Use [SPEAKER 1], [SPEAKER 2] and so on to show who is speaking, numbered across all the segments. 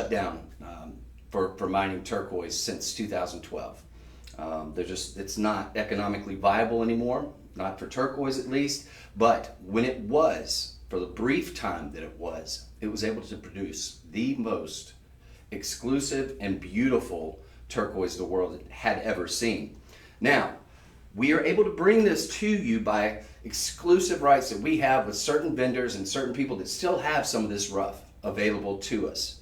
[SPEAKER 1] shut down for mining turquoise since 2012. It's not economically viable anymore, not for turquoise at least, but when it was, for the brief time that it was able to produce the most exclusive and beautiful turquoise the world had ever seen. Now, we are able to bring this to you by exclusive rights that we have with certain vendors and certain people that still have some of this rough available to us.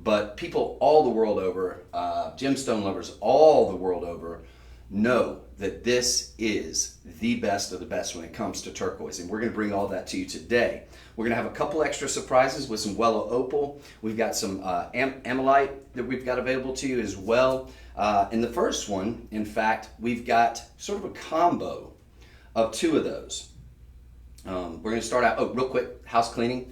[SPEAKER 1] But people all the world over, gemstone lovers all the world over, know that this is the best of the best when it comes to turquoise. And we're going to bring all that to you today. We're going to have a couple extra surprises with some Wellow Opal. We've got some Amylite that we've got available to you as well. In the first one, in fact, we've got sort of a combo of two of those. We're going to start out, real quick, house cleaning.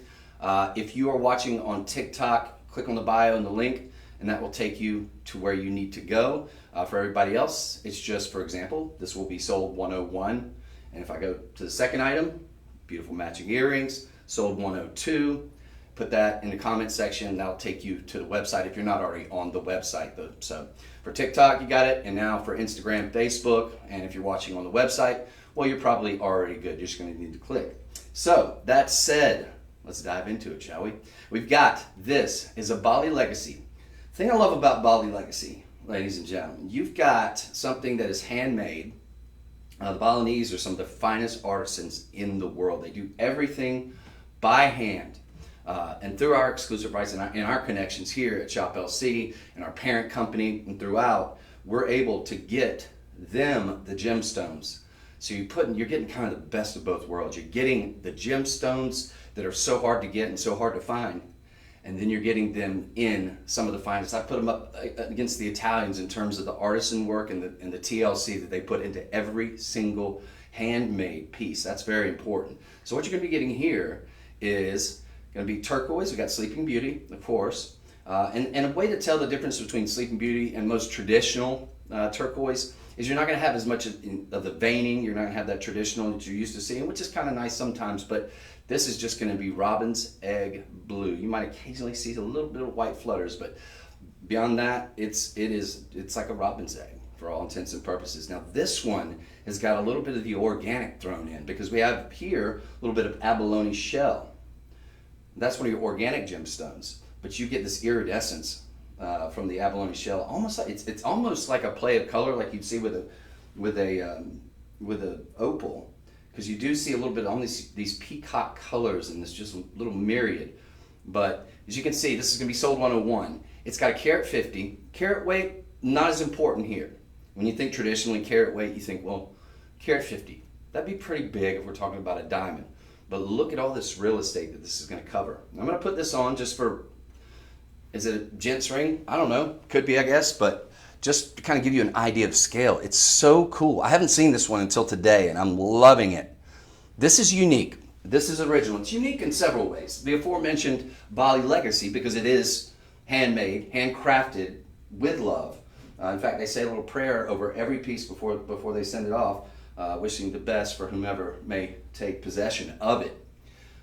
[SPEAKER 1] If you are watching on TikTok, click on the bio and the link, and that will take you to where you need to go. For everybody else, it's just, for example, this will be sold 101. And if I go to the second item, beautiful matching earrings, sold 102. Put that in the comment section. That'll take you to the website if you're not already on the website. So for TikTok, you got it. And now for Instagram, Facebook, and if you're watching on the website, well, you're probably already good. You're just going to need to click. So that said, let's dive into it, shall we? We've got, this is a Bali Legacy. The thing I love about Bali Legacy, ladies and gentlemen, you've got something that is handmade. The Balinese are some of the finest artisans in the world. They do everything by hand. And through our exclusive rights and our connections here at Shop LC and our parent company and throughout, we're able to get them the gemstones. So you're getting kind of the best of both worlds. You're getting the gemstones that are so hard to get and so hard to find, and then you're getting them in some of the finest. I put them up against the Italians in terms of the artisan work and the TLC that they put into every single handmade piece. That's very important. So what you're going to be getting here is going to be turquoise. We've got Sleeping Beauty, of course. And a way to tell the difference between Sleeping Beauty and most traditional turquoise is you're not going to have as much of the veining. You're not going to have that traditional that you're used to seeing, which is kind of nice sometimes, but this is just going to be robin's egg blue. You might occasionally see a little bit of white flutters, but beyond that, it's like a robin's egg for all intents and purposes. Now this one has got a little bit of the organic thrown in because we have here a little bit of abalone shell. That's one of your organic gemstones, but you get this iridescence from the abalone shell. Almost like it's almost like a play of color, like you'd see with a opal, because you do see a little bit on these peacock colors and this just little myriad. But as you can see, this is going to be sold 101. It's got a carat 50. Carat weight, not as important here. When you think traditionally carat weight, you think, well, carat 50. That'd be pretty big if we're talking about a diamond. But look at all this real estate that this is going to cover. I'm going to put this on just for, is it a gent's ring? I don't know. Could be, I guess, but just to kind of give you an idea of scale. It's so cool. I haven't seen this one until today, and I'm loving it. This is unique. This is original. It's unique in several ways. The aforementioned Bali Legacy, because it is handmade, handcrafted with love. In fact, they say a little prayer over every piece before they send it off, wishing the best for whomever may take possession of it.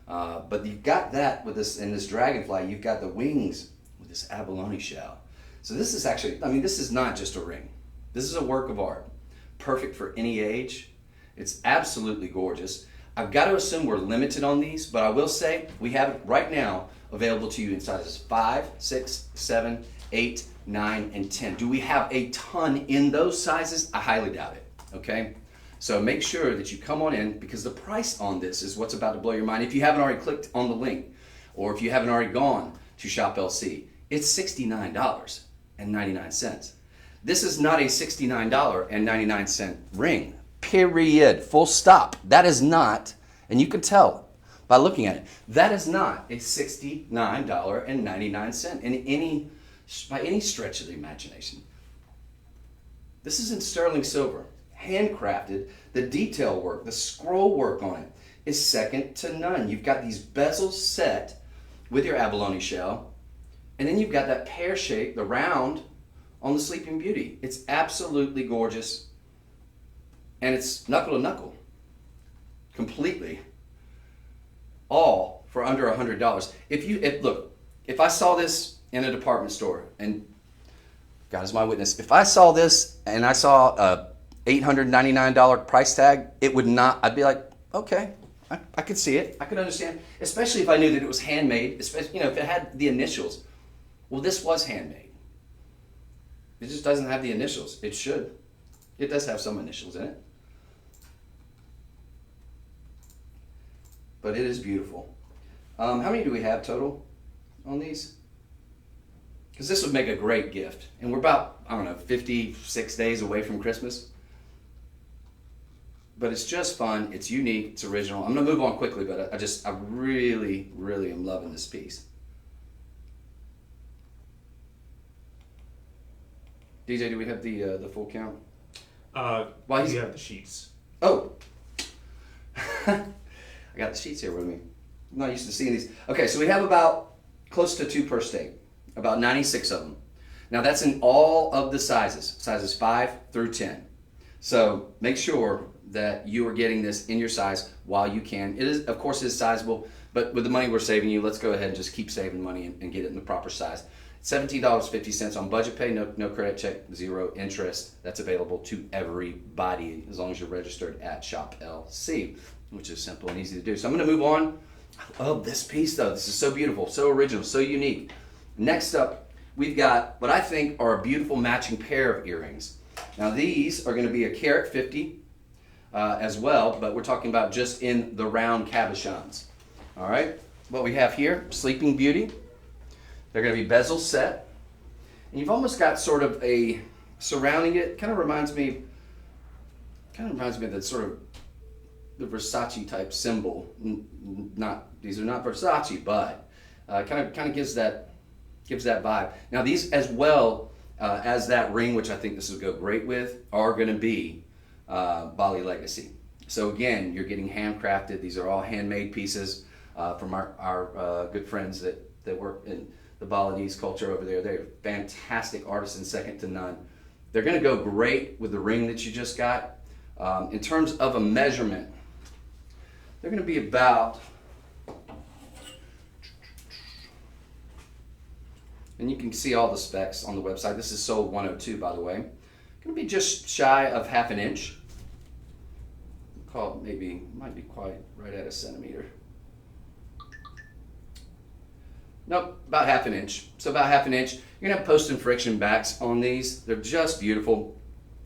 [SPEAKER 1] But you've got that with this, in this dragonfly, you've got the wings with this abalone shell. So this is actually, I mean, this is not just a ring. This is a work of art, perfect for any age. It's absolutely gorgeous. I've got to assume we're limited on these, but I will say we have it right now available to you in sizes 5, 6, 7, 8, 9, and 10. Do we have a ton in those sizes? I highly doubt it, okay? So make sure that you come on in, because the price on this is what's about to blow your mind. If you haven't already clicked on the link, or if you haven't already gone to Shop LC, it's $69.99. This is not a $69.99 ring, period, full stop. That is not, and you can tell by looking at it, that is not a $69.99 by any stretch of the imagination. This is in sterling silver, handcrafted. The detail work, the scroll work on it is second to none. You've got these bezels set with your abalone shell, and then you've got that pear shape, the round, on the Sleeping Beauty. It's absolutely gorgeous, and it's knuckle to knuckle, completely, all for under $100. Look, if I saw this in a department store, and God is my witness, if I saw this and I saw a $899 price tag, it would not, I'd be like, okay, I could see it. I could understand, especially if I knew that it was handmade, especially, if it had the initials. Well, this was handmade. It just doesn't have the initials. It should. It does have some initials in it. But it is beautiful. How many do we have total on these? Because this would make a great gift. And we're about, 56 days away from Christmas. But it's just fun. It's unique. It's original. I'm going to move on quickly, but I really, really am loving this piece. DJ, do we have the full count?
[SPEAKER 2] Why do you have the sheets?
[SPEAKER 1] Oh. I got the sheets here with me. I'm not used to seeing these. Okay, so we have about close to 2 per state. About 96 of them. Now that's in all of the sizes 5 through 10. So make sure that you are getting this in your size while you can. It is, of course, it is sizable, but with the money we're saving you, let's go ahead and just keep saving money and get it in the proper size. $17.50 on budget pay, no credit check, 0 interest. That's available to everybody as long as you're registered at Shop LC, which is simple and easy to do. So I'm going to move on. I love this piece though. This is so beautiful, so original, so unique. Next up, we've got what I think are a beautiful matching pair of earrings. Now these are going to be a carat 50 as well, but we're talking about just in the round cabochons. All right, what we have here, Sleeping Beauty. They're going to be bezel set, and you've almost got sort of a surrounding it. Kind of reminds me of that sort of the Versace type symbol. These are not Versace, but kind of gives that vibe. Now these, as well as that ring, which I think this will go great with, are going to be Bali Legacy. So again, you're getting handcrafted. These are all handmade pieces from our good friends that work in the Balinese culture over there. They're fantastic artisans, second to none. They're going to go great with the ring that you just got. In terms of a measurement, they're going to be about, and you can see all the specs on the website. This is sold 102, by the way. Going to be just shy of ½ inch. Call it might be quite right at a centimeter. Nope, about ½ inch. So about ½ inch. You're going to have post and friction backs on these. They're just beautiful.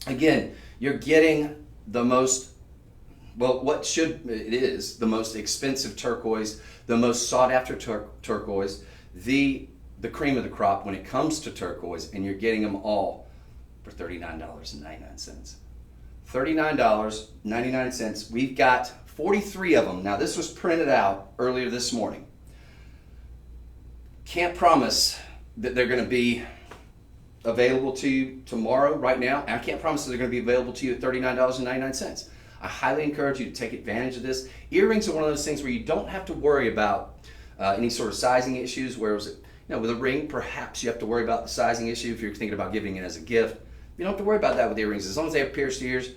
[SPEAKER 1] Again, you're getting the most, it is the most expensive turquoise, the most sought after turquoise, the cream of the crop when it comes to turquoise, and you're getting them all for $39.99. $39.99. We've got 43 of them. Now this was printed out earlier this morning. Can't promise that they're going to be available to you tomorrow, right now. And I can't promise that they're going to be available to you at $39.99. I highly encourage you to take advantage of this. Earrings are one of those things where you don't have to worry about any sort of sizing issues. Whereas, with a ring, perhaps you have to worry about the sizing issue if you're thinking about giving it as a gift. You don't have to worry about that with earrings. As long as they have pierced ears,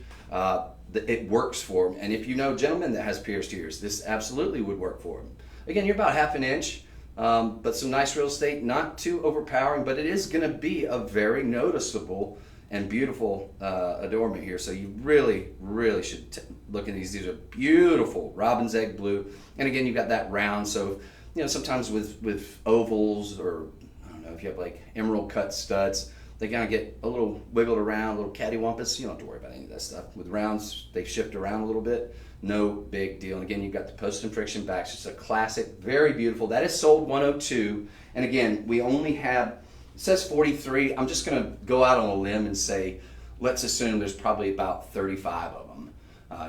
[SPEAKER 1] it works for them. And if you know a gentleman that has pierced ears, this absolutely would work for them. Again, you're about ½ inch. But some nice real estate, not too overpowering, but it is going to be a very noticeable and beautiful adornment here. So you really, really should look at these. These are beautiful robin's egg blue. And again, you've got that round. So, sometimes with ovals, or I don't know, if you have like emerald cut studs, they kind of get a little wiggled around, a little cattywampus. You don't have to worry about any of that stuff. With rounds, they shift around a little bit. No big deal. And again, you've got the post and friction backs. It's a classic, very beautiful. That is sold 102. And again, we only have, it says 43. I'm just going to go out on a limb and say, let's assume there's probably about 35 of them,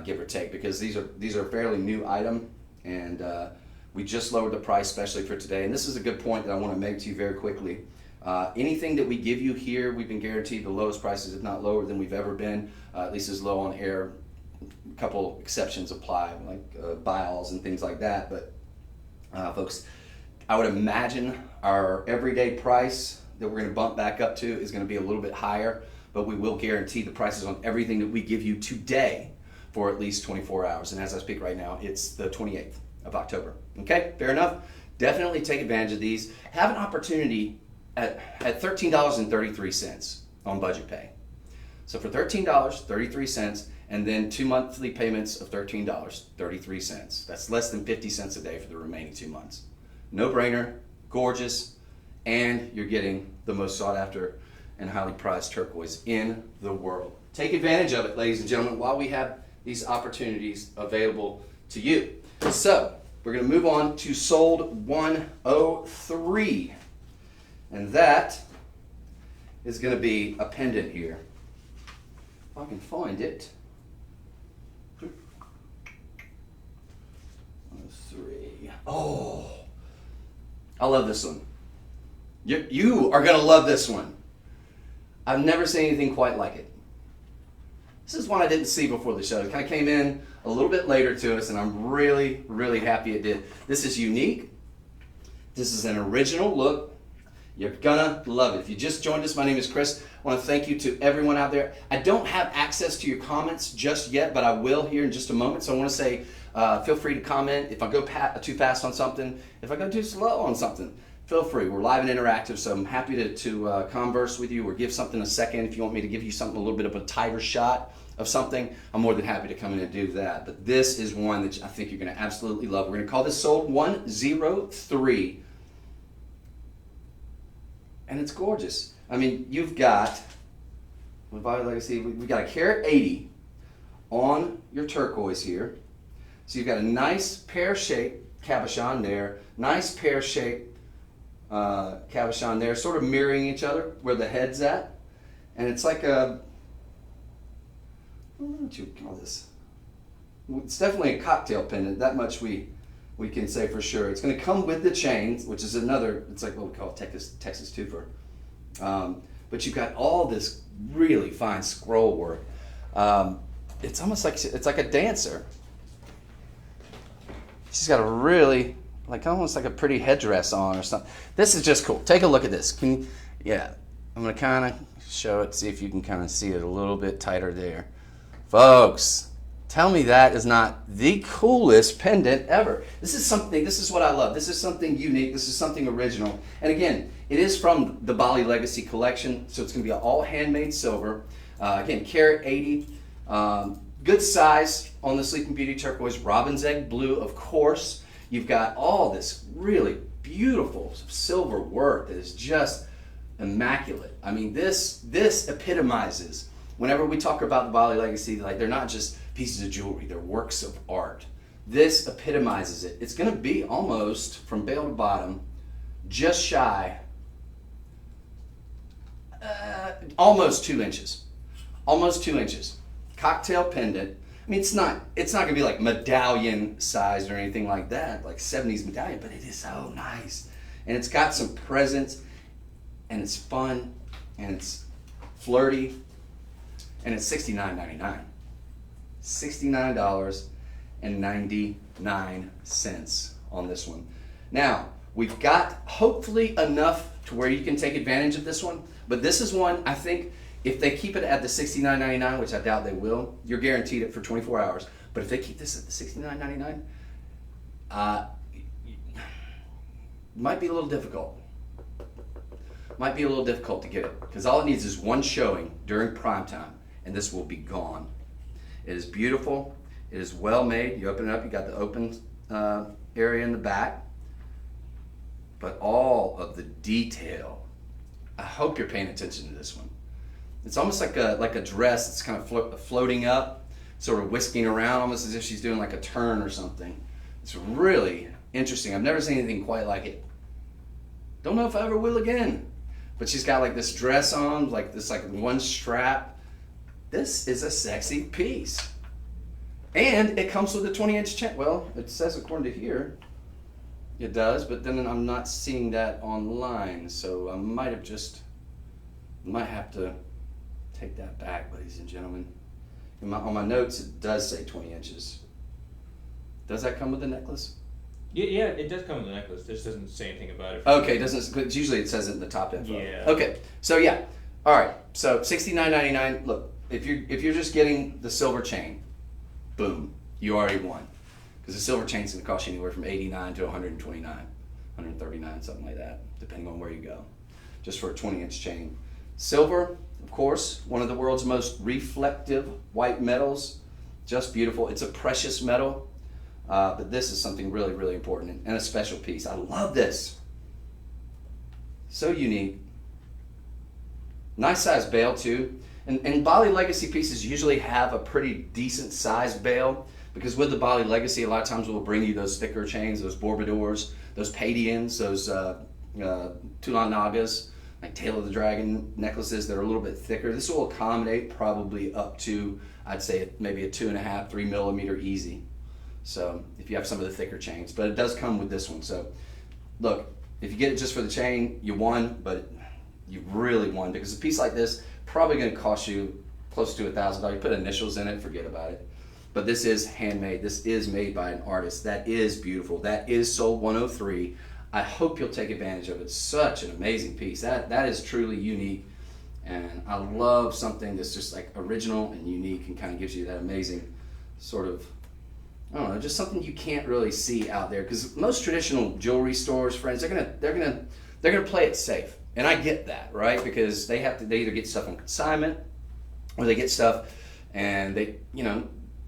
[SPEAKER 1] give or take, because these are a fairly new item, and we just lowered the price especially for today. And this is a good point that I want to make to you very quickly. Anything that we give you here, we've been guaranteed the lowest prices, if not lower than we've ever been, at least as low on air. A couple exceptions apply, like buy-alls and things like that. But folks, I would imagine our everyday price that we're going to bump back up to is going to be a little bit higher, but we will guarantee the prices on everything that we give you today for at least 24 hours. And as I speak right now, it's the 28th of October. Okay, fair enough? Definitely take advantage of these. Have an opportunity at $13.33 on budget pay. So for $13.33, and then 2 monthly payments of $13.33. That's less than 50 cents a day for the remaining 2 months. No brainer, gorgeous, and you're getting the most sought after and highly prized turquoise in the world. Take advantage of it, ladies and gentlemen, while we have these opportunities available to you. So we're going to move on to sold 103, and that is going to be a pendant here. If I can find it. 103. Oh, I love this one. You are going to love this one. I've never seen anything quite like it. This is one I didn't see before the show. It kind of came in a little bit later to us, and I'm really, really happy it did. This is unique. This is an original look. You're gonna love it. If you just joined us, my name is Chris. I want to thank you to everyone out there. I don't have access to your comments just yet, but I will here in just a moment. So I want to say, feel free to comment if I go too fast on something, if I go too slow on something. Feel free. We're live and interactive, so I'm happy to converse with you or give something a second. If you want me to give you something, a little bit of a tighter shot of something, I'm more than happy to come in and do that. But this is one that I think you're going to absolutely love. We're going to call this sold 103. And it's gorgeous. I mean, you've got, with Violet Legacy, we've got a carat 80 on your turquoise here. So you've got a nice pear-shaped cabochon there, nice pear-shaped cabochon there, sort of mirroring each other where the head's at. And it's like a, what would you call this? It's definitely a cocktail pendant, that much we can say for sure. It's going to come with the chains, which is another, it's like what we call Texas twofer. But you've got all this really fine scroll work. It's almost like, it's like a dancer. She's got a really, like almost like a pretty headdress on or something. This is just cool. Take a look at this. Yeah, I'm going to kind of show it, see if you can kind of see it a little bit tighter there. Folks, tell me that is not the coolest pendant ever. This is what I love. This is something unique. This is something original. And again, it is from the Bali Legacy collection, so it's going to be all handmade silver. Again, carat 80. Good size on the Sleeping Beauty turquoise. Robin's egg blue, of course. You've got all this really beautiful silver work that is just immaculate. I mean, this epitomizes, whenever we talk about the Bali Legacy, like they're not just pieces of jewelry, they're works of art. This epitomizes it. It's going to be almost, from bail to bottom, just shy, almost 2 inches. Almost 2 inches. Cocktail pendant. I mean, it's not going to be like medallion sized or anything like that, like 70s medallion, but it is so nice. And it's got some presence, and it's fun, and it's flirty, and it's $69.99. $69.99 on this one. Now, we've got hopefully enough to where you can take advantage of this one, but this is one I think if they keep it at the $69.99, which I doubt they will, you're guaranteed it for 24 hours. But if they keep this at the $69.99, might be a little difficult. Might be a little difficult to get it, because all it needs is one showing during prime time, and this will be gone. It is beautiful. It is well made. You open it up, you got the open area in the back, but all of the detail. I hope you're paying attention to this one. It's almost like a dress that's kind of floating up, sort of whisking around, almost as if she's doing like a turn or something. It's really interesting. I've never seen anything quite like it. Don't know if I ever will again. But she's got like this dress on, like this like one strap. This is a sexy piece. And it comes with a 20-inch chain. Well, it says according to here, it does, but then I'm not seeing that online, so I might have to take that back, ladies and gentlemen. On my notes, it does say 20 inches. Does that come with the necklace?
[SPEAKER 2] Yeah, it does come with the necklace. This doesn't say anything about it.
[SPEAKER 1] Okay, doesn't. Usually it says it in the top info.
[SPEAKER 2] Yeah.
[SPEAKER 1] Okay, so yeah, all right. So $69.99. Look, if you're just getting the silver chain, boom, you already won, because the silver chain's going to cost you anywhere from $89 to $129, $139, something like that, depending on where you go. just for a 20-inch chain. Silver, of course, one of the world's most reflective white metals. Just beautiful. It's a precious metal, but this is something really, really important and a special piece. I love this. So unique. Nice size bail too. And Bali Legacy pieces usually have a pretty decent sized bail, because with the Bali Legacy, a lot of times we'll bring you those thicker chains, those Bourbadors, those Padians, those Tulan Nagas, like Tail of the Dragon necklaces that are a little bit thicker. This will accommodate probably up to, I'd say, maybe a 2.5, 3 millimeter easy. So if you have some of the thicker chains, but it does come with this one. So look, if you get it just for the chain, you won, but you really won, because a piece like this probably going to cost you close to $1,000. You put initials in it, forget about it. But this is handmade. This is made by an artist. That is beautiful. That is sold 103. I hope you'll take advantage of it. It's such an amazing piece. That is truly unique. And I love something that's just like original and unique and kind of gives you that amazing sort of, I don't know, just something you can't really see out there. Because most traditional jewelry stores, friends, they're gonna play it safe. And I get that, right? Because they either get stuff on consignment or they get stuff and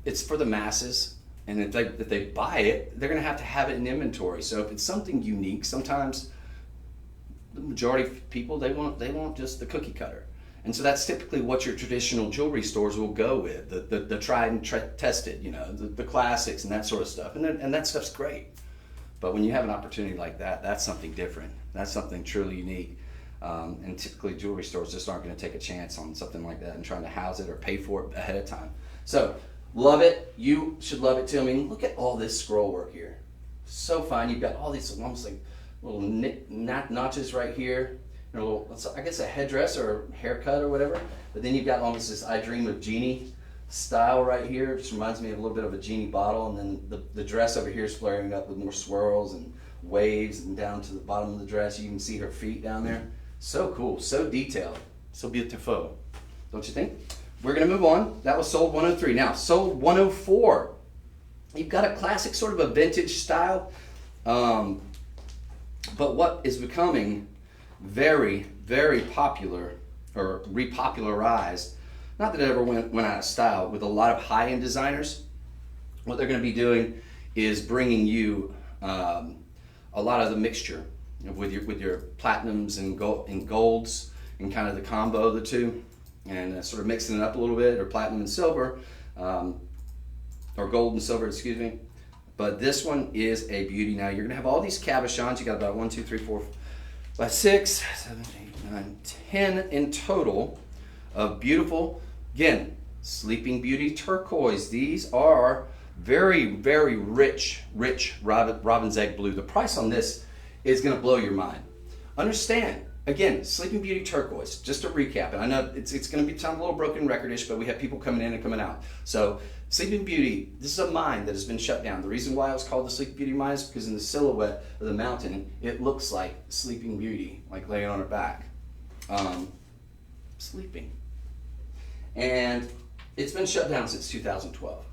[SPEAKER 1] it's for the masses. And if they buy it, they're going to have it in inventory. So if it's something unique, sometimes the majority of people, they want just the cookie cutter. And so that's typically what your traditional jewelry stores will go with, the tried and tested, the classics and that sort of stuff. And that stuff's great. But when you have an opportunity like that, that's something different. That's something truly unique. And typically jewelry stores just aren't going to take a chance on something like that and trying to house it or pay for it ahead of time. So love it. You should love it too. I mean, look at all this scroll work here. So fine. You've got all these almost like little notches right here. A little, I guess a headdress or a haircut or whatever. But then you've got almost this I Dream of Genie style right here. It just reminds me of a little bit of a genie bottle. And then the dress over here is flaring up with more swirls and waves, and down to the bottom of the dress you can see her feet down there. So cool, so detailed, so beautiful, don't you think? We're gonna move on. That was sold 103. Now, sold 104. You've got a classic sort of a vintage style, but what is becoming very, very popular, or repopularized, not that it ever went out of style, with a lot of high-end designers, what they're gonna be doing is bringing you a lot of the mixture with your platinums and golds, and kind of the combo of the two, and sort of mixing it up a little bit, or platinum and silver, or gold and silver, excuse me. But this one is a beauty. Now you're gonna have all these cabochons. You got about 1, 2, 3, 4, 5, 6, 7, 8, 9, 10 in total of beautiful, again, Sleeping Beauty turquoise. These are very, very rich robin's egg blue. The price on this is going to blow your mind. Understand, again, Sleeping Beauty turquoise, just to recap, and I know it's going to sound a little broken record-ish, but we have people coming in and coming out. So Sleeping Beauty, this is a mine that has been shut down. The reason why it was called the Sleeping Beauty mine is because in the silhouette of the mountain, it looks like Sleeping Beauty, like laying on her back, sleeping. And it's been shut down since 2012.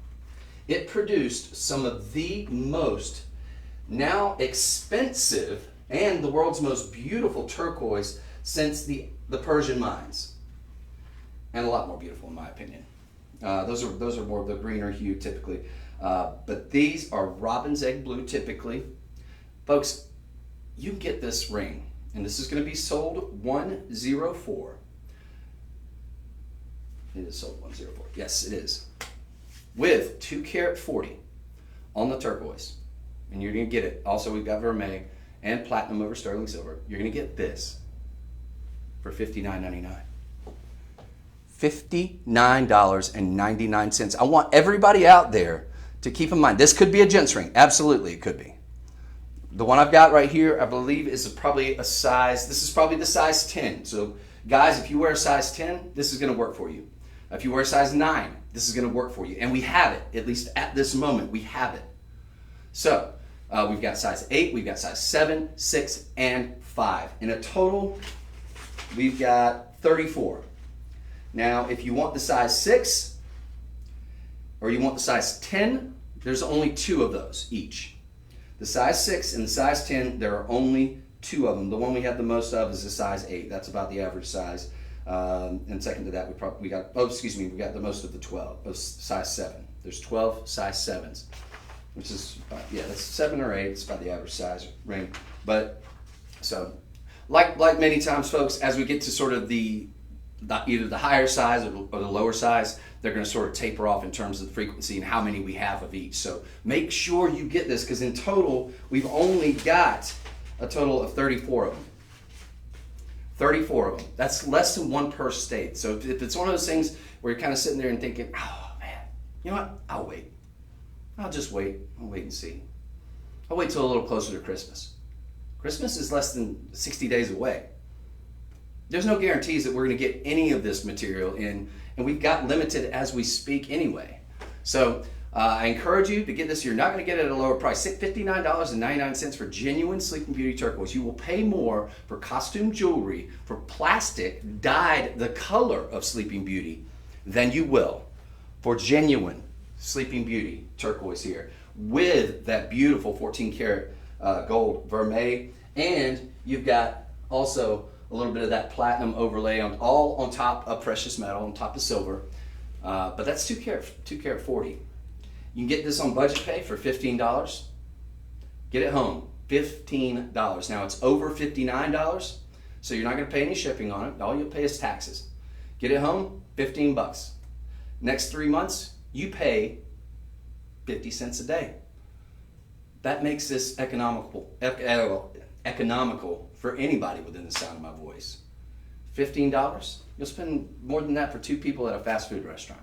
[SPEAKER 1] It produced some of the most now expensive and the world's most beautiful turquoise since the Persian mines, and a lot more beautiful in my opinion. Those are more of the greener hue typically, but these are robin's egg blue typically. Folks, you can get this ring, and this is going to be sold 104. It is sold 104. Yes, it is, with 2 carat 40 on the turquoise. And you're going to get it. Also, we've got vermeil and platinum over sterling silver. You're going to get this for $59.99. $59.99. I want everybody out there to keep in mind, this could be a gent's ring. Absolutely, it could be. The one I've got right here, I believe, is probably a size, this is probably the size 10. So, guys, if you wear a size 10, this is going to work for you. If you wear a size 9, this is going to work for you. And we have it, at least at this moment, we have it. So, we've got size 8, we've got size 7, 6, and 5. In a total, we've got 34. Now, if you want the size 6, or you want the size 10, there's only 2 of those each. The size 6 and the size 10, there are only two of them. The one we have the most of is a size 8. That's about the average size. And second to that, we got the most of the 12, of size 7. There's 12 size 7s, which is, that's 7 or 8. It's about the average size ring. But, so, like many times, folks, as we get to sort of either the higher size or the lower size, they're going to sort of taper off in terms of the frequency and how many we have of each. So make sure you get this, because in total, we've only got a total of 34 of them. 34 of them. That's less than one per state. So if it's one of those things where you're kind of sitting there and thinking, oh man, you know what? I'll wait. I'll just wait. I'll wait and see. I'll wait till a little closer to Christmas. Christmas is less than 60 days away. There's no guarantees that we're going to get any of this material in, and we've got limited as we speak anyway. So I encourage you to get this. You're not going to get it at a lower price. $59.99 for genuine Sleeping Beauty turquoise. You will pay more for costume jewelry, for plastic dyed the color of Sleeping Beauty, than you will for genuine Sleeping Beauty turquoise here, with that beautiful 14 karat gold vermeil, and you've got also a little bit of that platinum overlay all on top of precious metal, on top of silver. But that's 2 karat 40. You can get this on budget pay for $15. Get it home, $15. Now it's over $59, so you're not going to pay any shipping on it. All you'll pay is taxes. Get it home, $15. Next 3 months, you pay 50 cents a day. That makes this economical for anybody within the sound of my voice. $15, you'll spend more than that for 2 people at a fast food restaurant.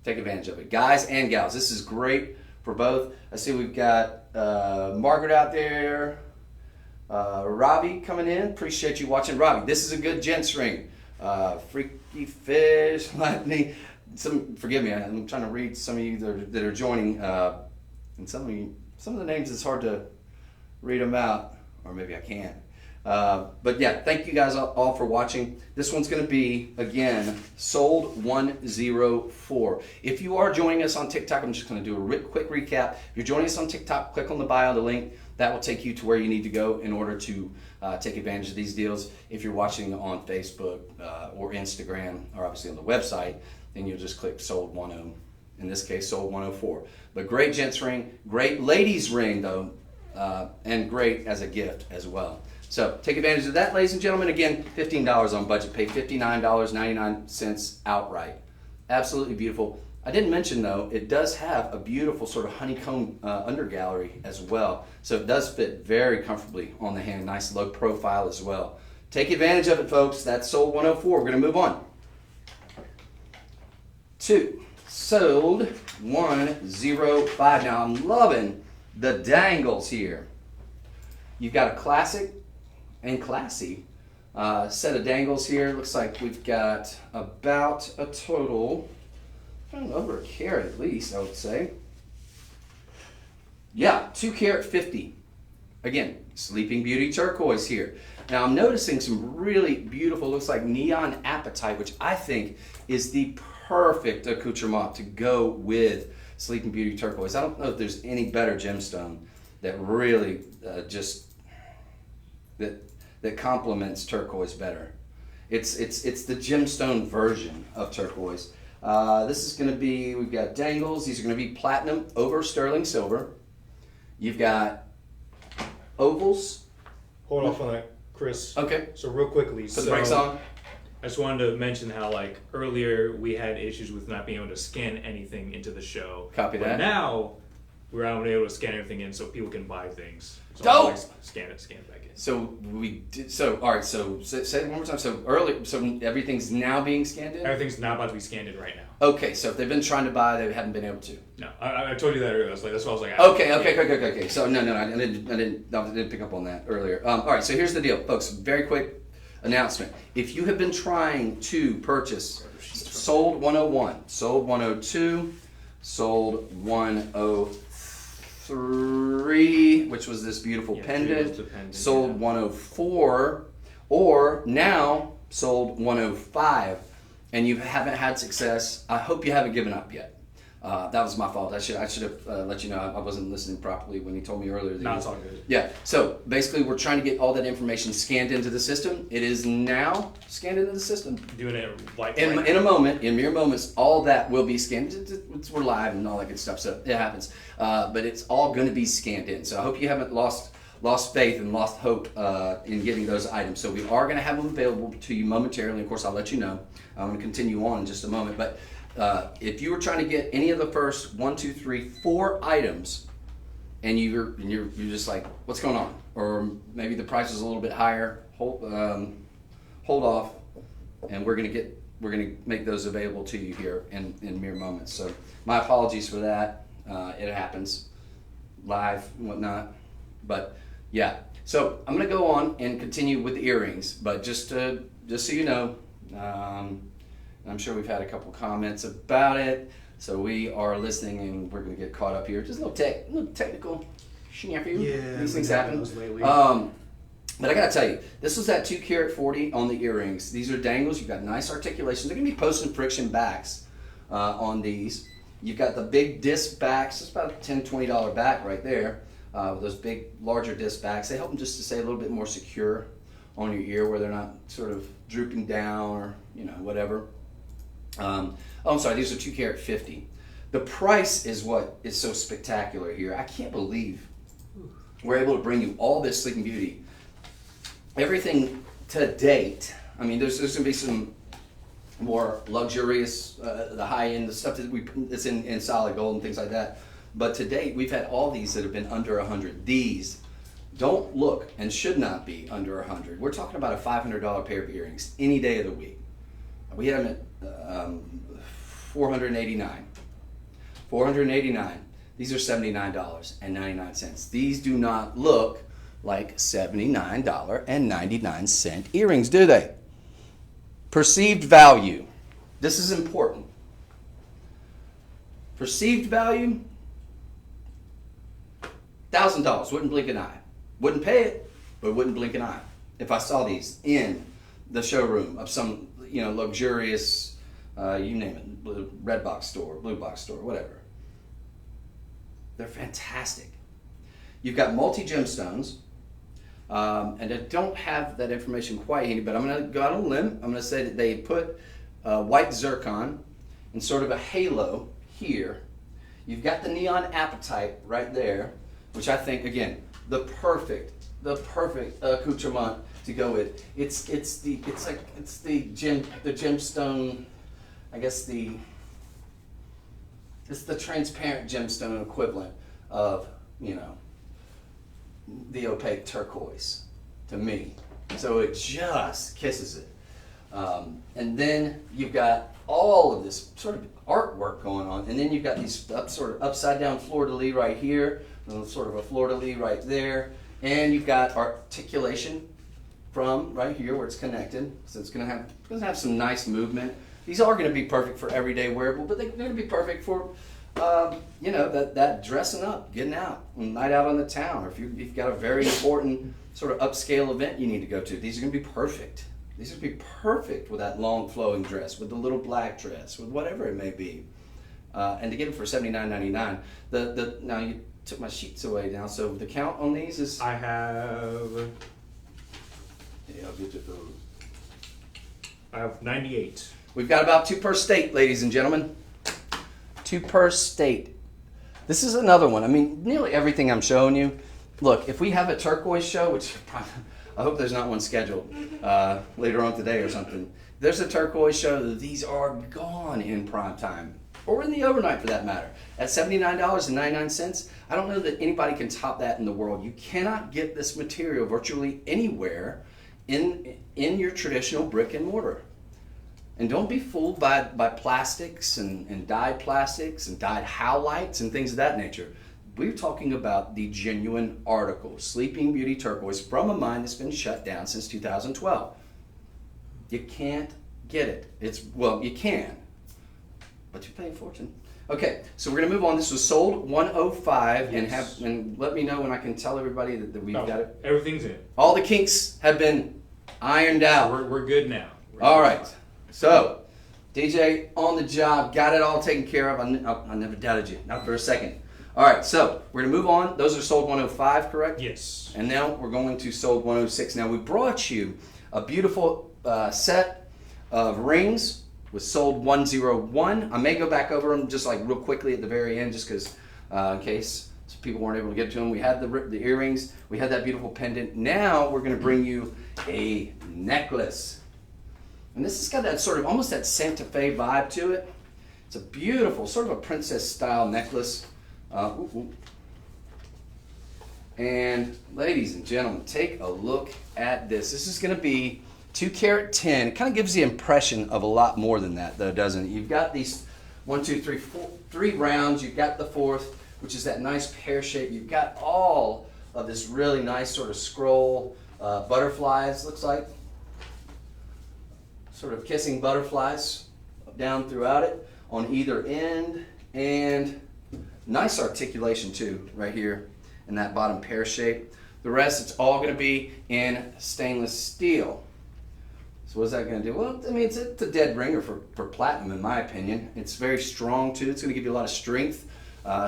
[SPEAKER 1] Take advantage of it. Guys and gals, this is great for both. I see we've got Margaret out there. Robbie coming in. Appreciate you watching. Robbie, this is a good gents ring. Freaky Fish, Lightning. Forgive me, I'm trying to read some of you that are joining. And some of the names, it's hard to read them out, or maybe I can't. But yeah, thank you guys all for watching. This one's going to be, again, sold 104. If you are joining us on TikTok, I'm just going to do a quick recap. If you're joining us on TikTok, click on the bio, the link. That will take you to where you need to go in order to take advantage of these deals. If you're watching on Facebook or Instagram, or obviously on the website, then you'll just click sold 10. In this case, sold 104. But great gents ring, great ladies ring though, and great as a gift as well. So take advantage of that, ladies and gentlemen. Again, $15 on budget pay, $59.99 outright. Absolutely beautiful. I didn't mention though, it does have a beautiful sort of honeycomb under gallery as well. So it does fit very comfortably on the hand. Nice low profile as well. Take advantage of it, folks. That's sold 104. We're going to move on to sold 105. Now I'm loving the dangles here. You've got a classic and classy set of dangles here. Looks like we've got about a total, over a carat at least, I would say. Yeah, 2 karat 50. Again, Sleeping Beauty turquoise here. Now I'm noticing some really beautiful, looks like neon apatite, which I think is the perfect accoutrement to go with Sleeping Beauty turquoise. I don't know if there's any better gemstone that really that complements turquoise better. It's the gemstone version of turquoise. This is going to be, we've got dangles. These are going to be platinum over sterling silver. You've got ovals.
[SPEAKER 2] Hold off on that, Chris.
[SPEAKER 1] Okay.
[SPEAKER 2] So real quickly.
[SPEAKER 1] Put the brakes on.
[SPEAKER 2] I just wanted to mention how, like, earlier we had issues with not being able to scan anything into the show.
[SPEAKER 1] Copy that.
[SPEAKER 2] But now we're able to scan everything in so people can buy things. So
[SPEAKER 1] Dope!
[SPEAKER 2] like, scan it back in.
[SPEAKER 1] So we did. So all right. So say it one more time. So everything's now being scanned in.
[SPEAKER 2] Everything's now about to be scanned in right now.
[SPEAKER 1] Okay. So if they've been trying to buy, they haven't been able to.
[SPEAKER 2] No, I told you that earlier. That's why I was like.
[SPEAKER 1] Okay. So no, I didn't pick up on that earlier. All right. So here's the deal, folks. Very quick announcement. If you have been trying to purchase sold 101, sold 102, sold 103, which was this beautiful pendant, sold 104, or now sold 105, and you haven't had success, I hope you haven't given up yet. That was my fault. I should have let you know. I wasn't listening properly when you told me earlier.
[SPEAKER 2] No, it's all good.
[SPEAKER 1] Yeah. So basically, we're trying to get all that information scanned into the system. It is now scanned into the system.
[SPEAKER 2] Doing it like
[SPEAKER 1] In a moment, in mere moments, all that will be scanned. We're live and all that good stuff, so it happens. But it's all going to be scanned in. So I hope you haven't lost faith and lost hope in getting those items. So we are going to have them available to you momentarily. Of course, I'll let you know. I'm going to continue on in just a moment. But if you were trying to get any of the first 1, 2, 3, 4 items, and you're just like, what's going on? Or maybe the price is a little bit higher. Hold off, and we're gonna make those available to you here in mere moments. So my apologies for that. It happens live and whatnot, but yeah. So I'm gonna go on and continue with the earrings, but just so you know. I'm sure we've had a couple comments about it, so we are listening and we're going to get caught up here. Just a little technical snafu.
[SPEAKER 2] Yeah,
[SPEAKER 1] these things happen. But I got to tell you, this was that 2 karat 40 on the earrings. These are dangles. You've got nice articulations. They're going to be post and friction backs on these. You've got the big disc backs. It's about a $10, $20 back right there. Those big, larger disc backs. They help them just to stay a little bit more secure on your ear, where they're not sort of drooping down or whatever. I'm sorry, these are 2 karat 50. The price is what is so spectacular here. I can't believe we're able to bring you all this Sleeping Beauty. Everything to date. I mean, there's going to be some more luxurious, the high end, the stuff that's in solid gold and things like that. But to date, we've had all these that have been under 100. These don't look and should not be under 100. We're talking about a $500 pair of earrings any day of the week. We had them at $489. $489. These are $79.99. These do not look like $79.99 earrings, do they? Perceived value. This is important. Perceived value, $1,000. Wouldn't blink an eye. Wouldn't pay it, but wouldn't blink an eye if I saw these in the showroom of some luxurious, you name it, red box store, blue box store, whatever. They're fantastic. You've got multi gemstones, and I don't have that information quite handy, but I'm going to go out on a limb. I'm going to say that they put white zircon in sort of a halo here. You've got the neon apatite right there, which I think, again, the perfect accoutrement to go with. It's the gemstone. I guess it's the transparent gemstone equivalent of the opaque turquoise to me. So it just kisses it. And then you've got all of this sort of artwork going on, and then you've got these sort of upside down fleur-de-lis right here, and sort of a fleur-de-lis right there, and you've got articulation from right here where it's connected, so it's going to have some nice movement. These are going to be perfect for everyday wearable, but they're going to be perfect for that dressing up, getting out, a night out on the town, or if you've got a very important sort of upscale event you need to go to. These are going to be perfect. These would be perfect with that long flowing dress, with the little black dress, with whatever it may be. And to get them for $79.99. Now you took my sheets away now, so the count on these is...
[SPEAKER 2] I have...
[SPEAKER 1] Yeah, I'll get you those.
[SPEAKER 2] I have 98.
[SPEAKER 1] We've got about 2 per state, ladies and gentlemen. 2 per state. This is another one. I mean, nearly everything I'm showing you. Look, if we have a turquoise show, which I hope there's not one scheduled later on today or something. There's a turquoise show. These are gone in prime time, or in the overnight for that matter. At $79.99, I don't know that anybody can top that in the world. You cannot get this material virtually anywhere in your traditional brick and mortar. And don't be fooled by plastics and dyed plastics and dyed howlites and things of that nature. We're talking about the genuine article, Sleeping Beauty Turquoise, from a mine that's been shut down since 2012. You can't get it. You can, but you pay a fortune. Okay, so we're gonna move on. This was sold 105,
[SPEAKER 2] Yes.
[SPEAKER 1] and let me know when I can tell everybody that we've got it.
[SPEAKER 2] Everything's in.
[SPEAKER 1] All the kinks have been ironed out.
[SPEAKER 2] We're good now.
[SPEAKER 1] All right. So, DJ on the job, got it all taken care of. I never doubted you, not for a second. All right, so we're gonna move on. Those are sold 105, correct?
[SPEAKER 2] Yes.
[SPEAKER 1] And now we're going to sold 106. Now we brought you a beautiful set of rings with sold 101. I may go back over them just like real quickly at the very end, just because in case people weren't able to get to them. We had the earrings. We had that beautiful pendant. Now we're going to bring you a necklace. And this has got that sort of almost that Santa Fe vibe to it. It's a beautiful, sort of a princess style necklace. And ladies and gentlemen, take a look at this. This is going to be 2 carat 10. It kind of gives the impression of a lot more than that, though, doesn't it? You've got these 1, 2, 3, 4, 3 rounds. You've got the 4th, which is that nice pear shape. You've got all of this really nice sort of scroll butterflies, looks like. Sort of kissing butterflies down throughout it on either end. And nice articulation, too, right here in that bottom pear shape. The rest, it's all going to be in stainless steel. So what's that going to do? Well, I mean, it's a dead ringer for platinum, in my opinion. It's very strong, too. It's going to give you a lot of strength.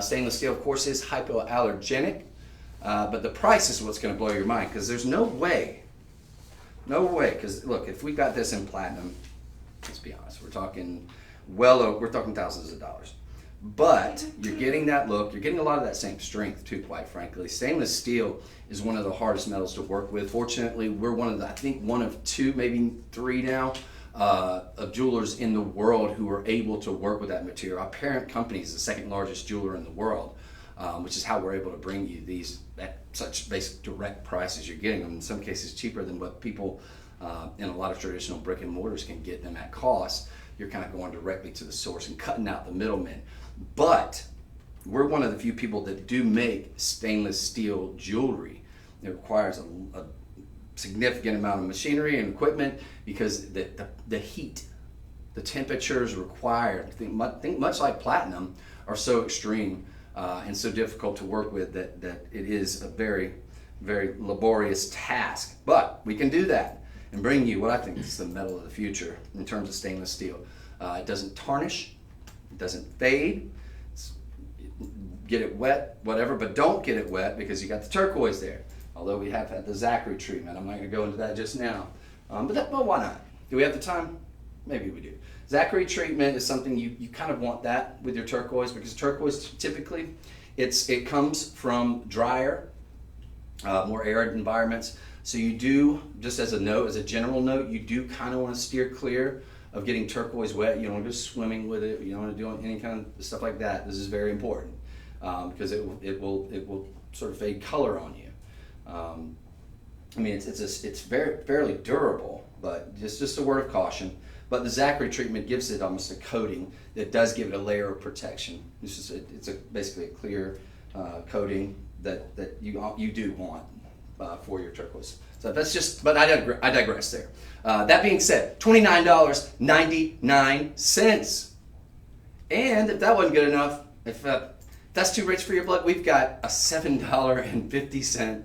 [SPEAKER 1] Stainless steel, of course, is hypoallergenic. But the price is what's going to blow your mind, because there's no way, because look, if we got this in platinum, let's be honest, we're talking thousands of dollars. But you're getting that look, you're getting a lot of that same strength too, quite frankly. Stainless steel is one of the hardest metals to work with. Fortunately, we're one of 2, maybe 3 now, of jewelers in the world who are able to work with that material. Our parent company is the 2nd largest jeweler in the world, which is how we're able to bring you these at such basic direct prices. You're getting them in some cases cheaper than what people in a lot of traditional brick and mortars can get them at cost. You're kind of going directly to the source and cutting out the middlemen. But we're one of the few people that do make stainless steel jewelry. It requires a significant amount of machinery and equipment because the heat, the temperatures required, think much like platinum, are so extreme and so difficult to work with that it is a very, very laborious task. But we can do that and bring you what I think is the metal of the future in terms of stainless steel. It doesn't tarnish. It doesn't fade. Get it wet, whatever, but don't get it wet because you got the turquoise there. Although we have had the Zachary treatment. I'm not going to go into that just now. But why not? Do we have the time? Maybe we do. Zachary treatment is something you kind of want that with your turquoise, because turquoise typically, it comes from drier, more arid environments. So you do, just as a note, as a general note, you do kind of want to steer clear of getting turquoise wet. You don't want to go swimming with it. You don't want to do any kind of stuff like that. This is very important because it will sort of fade color on you. I mean, it's fairly durable, but just a word of caution. But the Zachary treatment gives it almost a coating that does give it a layer of protection. It's basically a clear coating that you do want for your turquoise. So that's just, but I digress there. That being said, $29.99. And if that wasn't good enough, if that's too rich for your blood, we've got a $7.50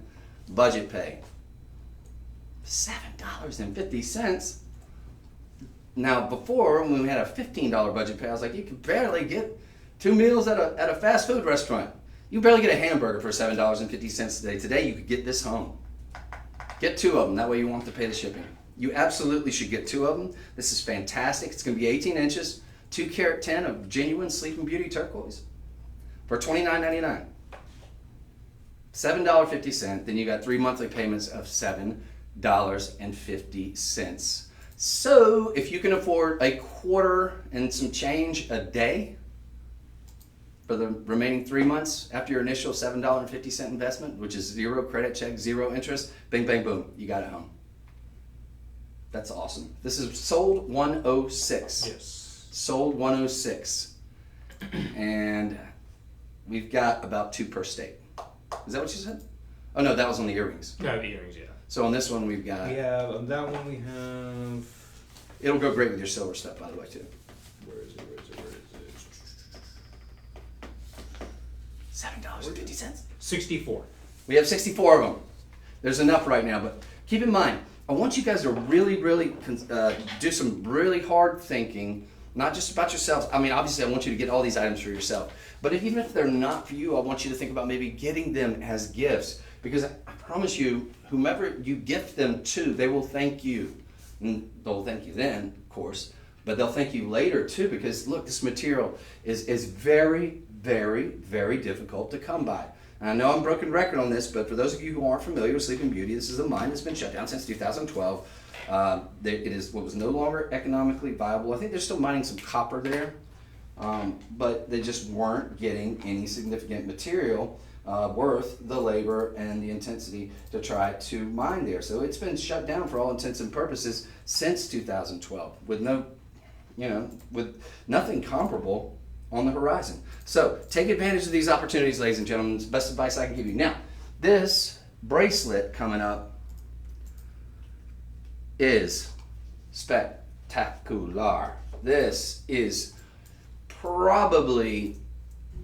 [SPEAKER 1] budget pay. $7.50. Now, before, when we had a $15 budget pay, I was like, you could barely get 2 meals at a fast food restaurant. You barely get a hamburger for $7.50 today. Today, you could get this home. Get 2 of them. That way you won't have to pay the shipping. You absolutely should get 2 of them. This is fantastic. It's going to be 18 inches, 2 carat 10 of genuine Sleeping Beauty turquoise for $29.99. $7.50. Then you got 3 monthly payments of $7.50. So if you can afford a quarter and some change a day for the remaining 3 months after your initial $7.50 investment, which is 0 credit check, 0 interest, bing, bang, boom, you got it home. That's awesome. This is sold 106.
[SPEAKER 2] Yes.
[SPEAKER 1] Sold 106. And we've got about 2 per state. Is that what you said? Oh no, that was on the earrings.
[SPEAKER 2] No, the earrings, yeah.
[SPEAKER 1] So on this one we've got...
[SPEAKER 2] We have, on that one we have...
[SPEAKER 1] It'll go great with your silver stuff, by the way, too.
[SPEAKER 2] Where is it?
[SPEAKER 1] $7.50.
[SPEAKER 2] 64.
[SPEAKER 1] We have 64 of them. There's enough right now, but keep in mind, I want you guys to really, really do some really hard thinking not just about yourselves. I mean, obviously, I want you to get all these items for yourself. But even if they're not for you, I want you to think about maybe getting them as gifts. Because I promise you, whomever you gift them to, they will thank you. And they'll thank you then, of course. But they'll thank you later, too. Because, look, this material is very, very, very difficult to come by. And I know I'm a broken record on this, but for those of you who aren't familiar with Sleeping Beauty, this is a mine that's been shut down since 2012. It is what was no longer economically viable. I think they're still mining some copper there, but they just weren't getting any significant material worth the labor and the intensity to try to mine there. So it's been shut down for all intents and purposes since 2012 with with nothing comparable on the horizon. So take advantage of these opportunities, ladies and gentlemen. It's the best advice I can give you. Now, this bracelet coming up is spectacular. This is probably,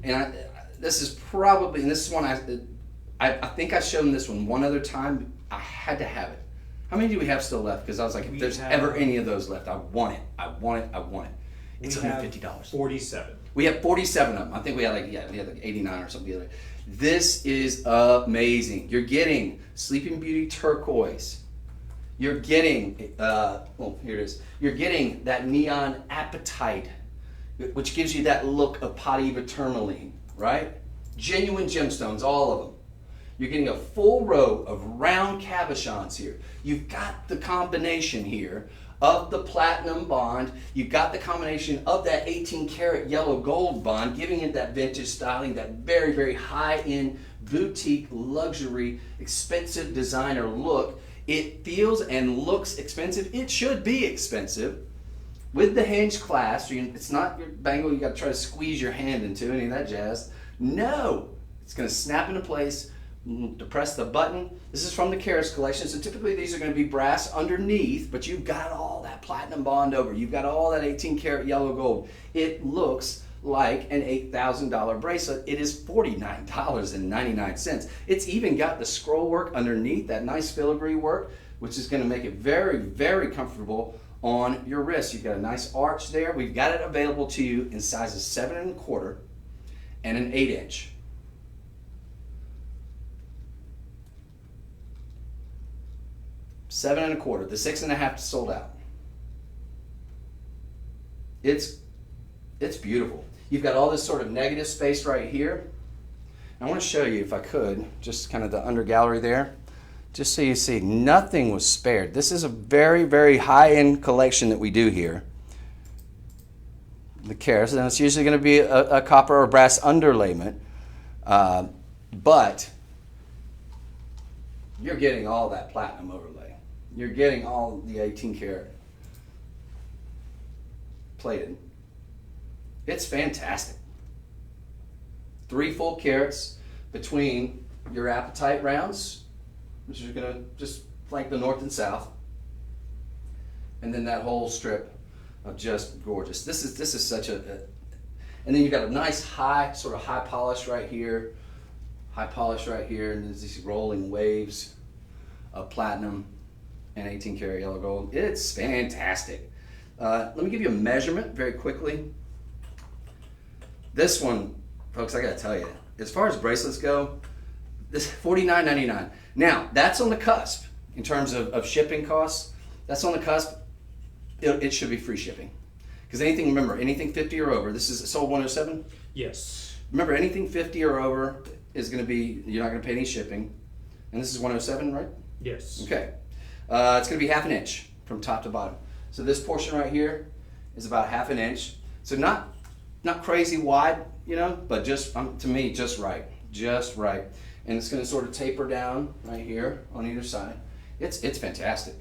[SPEAKER 1] and this is one I think I showed them this one other time. I had to have it. How many do we have still left? Because I was like, if there's ever any of those left, I want it. I want it. I want it. It's $150.
[SPEAKER 2] 47.
[SPEAKER 1] We have 47 of them. I think we had like 89 or something the other day. This is amazing. You're getting Sleeping Beauty Turquoise. You're getting, here it is. You're getting that Neon Appetite, which gives you that look of Padiva tourmaline, right? Genuine gemstones, all of them. You're getting a full row of round cabochons here. You've got the combination here of the platinum bond. You've got the combination of that 18 karat yellow gold bond, giving it that vintage styling, that very, very high-end boutique, luxury, expensive designer look. It feels and looks expensive. It should be expensive. With the hinge clasp, it's not your bangle you got to try to squeeze your hand into, any of that jazz. No, it's going to snap into place. Depress the button. This is from the Karis collection, so typically these are going to be brass underneath, but you've got all that platinum bond over. You've got all that 18 karat yellow gold. It looks like an $8,000 bracelet. It is $49.99. It's even got the scroll work underneath, that nice filigree work, which is going to make it very, very comfortable on your wrist. You've got a nice arch there. We've got it available to you in sizes 7 1/4 and an 8 inch. $7 1/4. The 6 1/2 sold out. It's beautiful. You've got all this sort of negative space right here. I want to show you, if I could, just kind of the under gallery there, just so you see nothing was spared. This is a very, very high-end collection that we do here. The Karis, and it's usually going to be a copper or brass underlayment, but you're getting all that platinum overlay. You're getting all the 18 karat plated. It's fantastic. 3 full carats between your apatite rounds, which are going to just flank the north and south, and then that whole strip of just gorgeous. This is such a and then you've got a nice high polish right here, and there's these rolling waves of platinum and 18 karat yellow gold. It's fantastic. Let me give you a measurement very quickly. This one, folks, I gotta tell you, as far as bracelets go, this $49.99. Now, that's on the cusp in terms of shipping costs. That's on the cusp. It should be free shipping. Because remember, anything 50 or over, this is sold 107?
[SPEAKER 2] Yes.
[SPEAKER 1] Remember, anything 50 or over is gonna be, you're not gonna pay any shipping. And this is 107, right?
[SPEAKER 2] Yes.
[SPEAKER 1] Okay. It's gonna be 1/2 inch from top to bottom. So this portion right here is about 1/2 inch. So not crazy wide, but just to me, just right. And it's going to sort of taper down right here on either side. It's fantastic.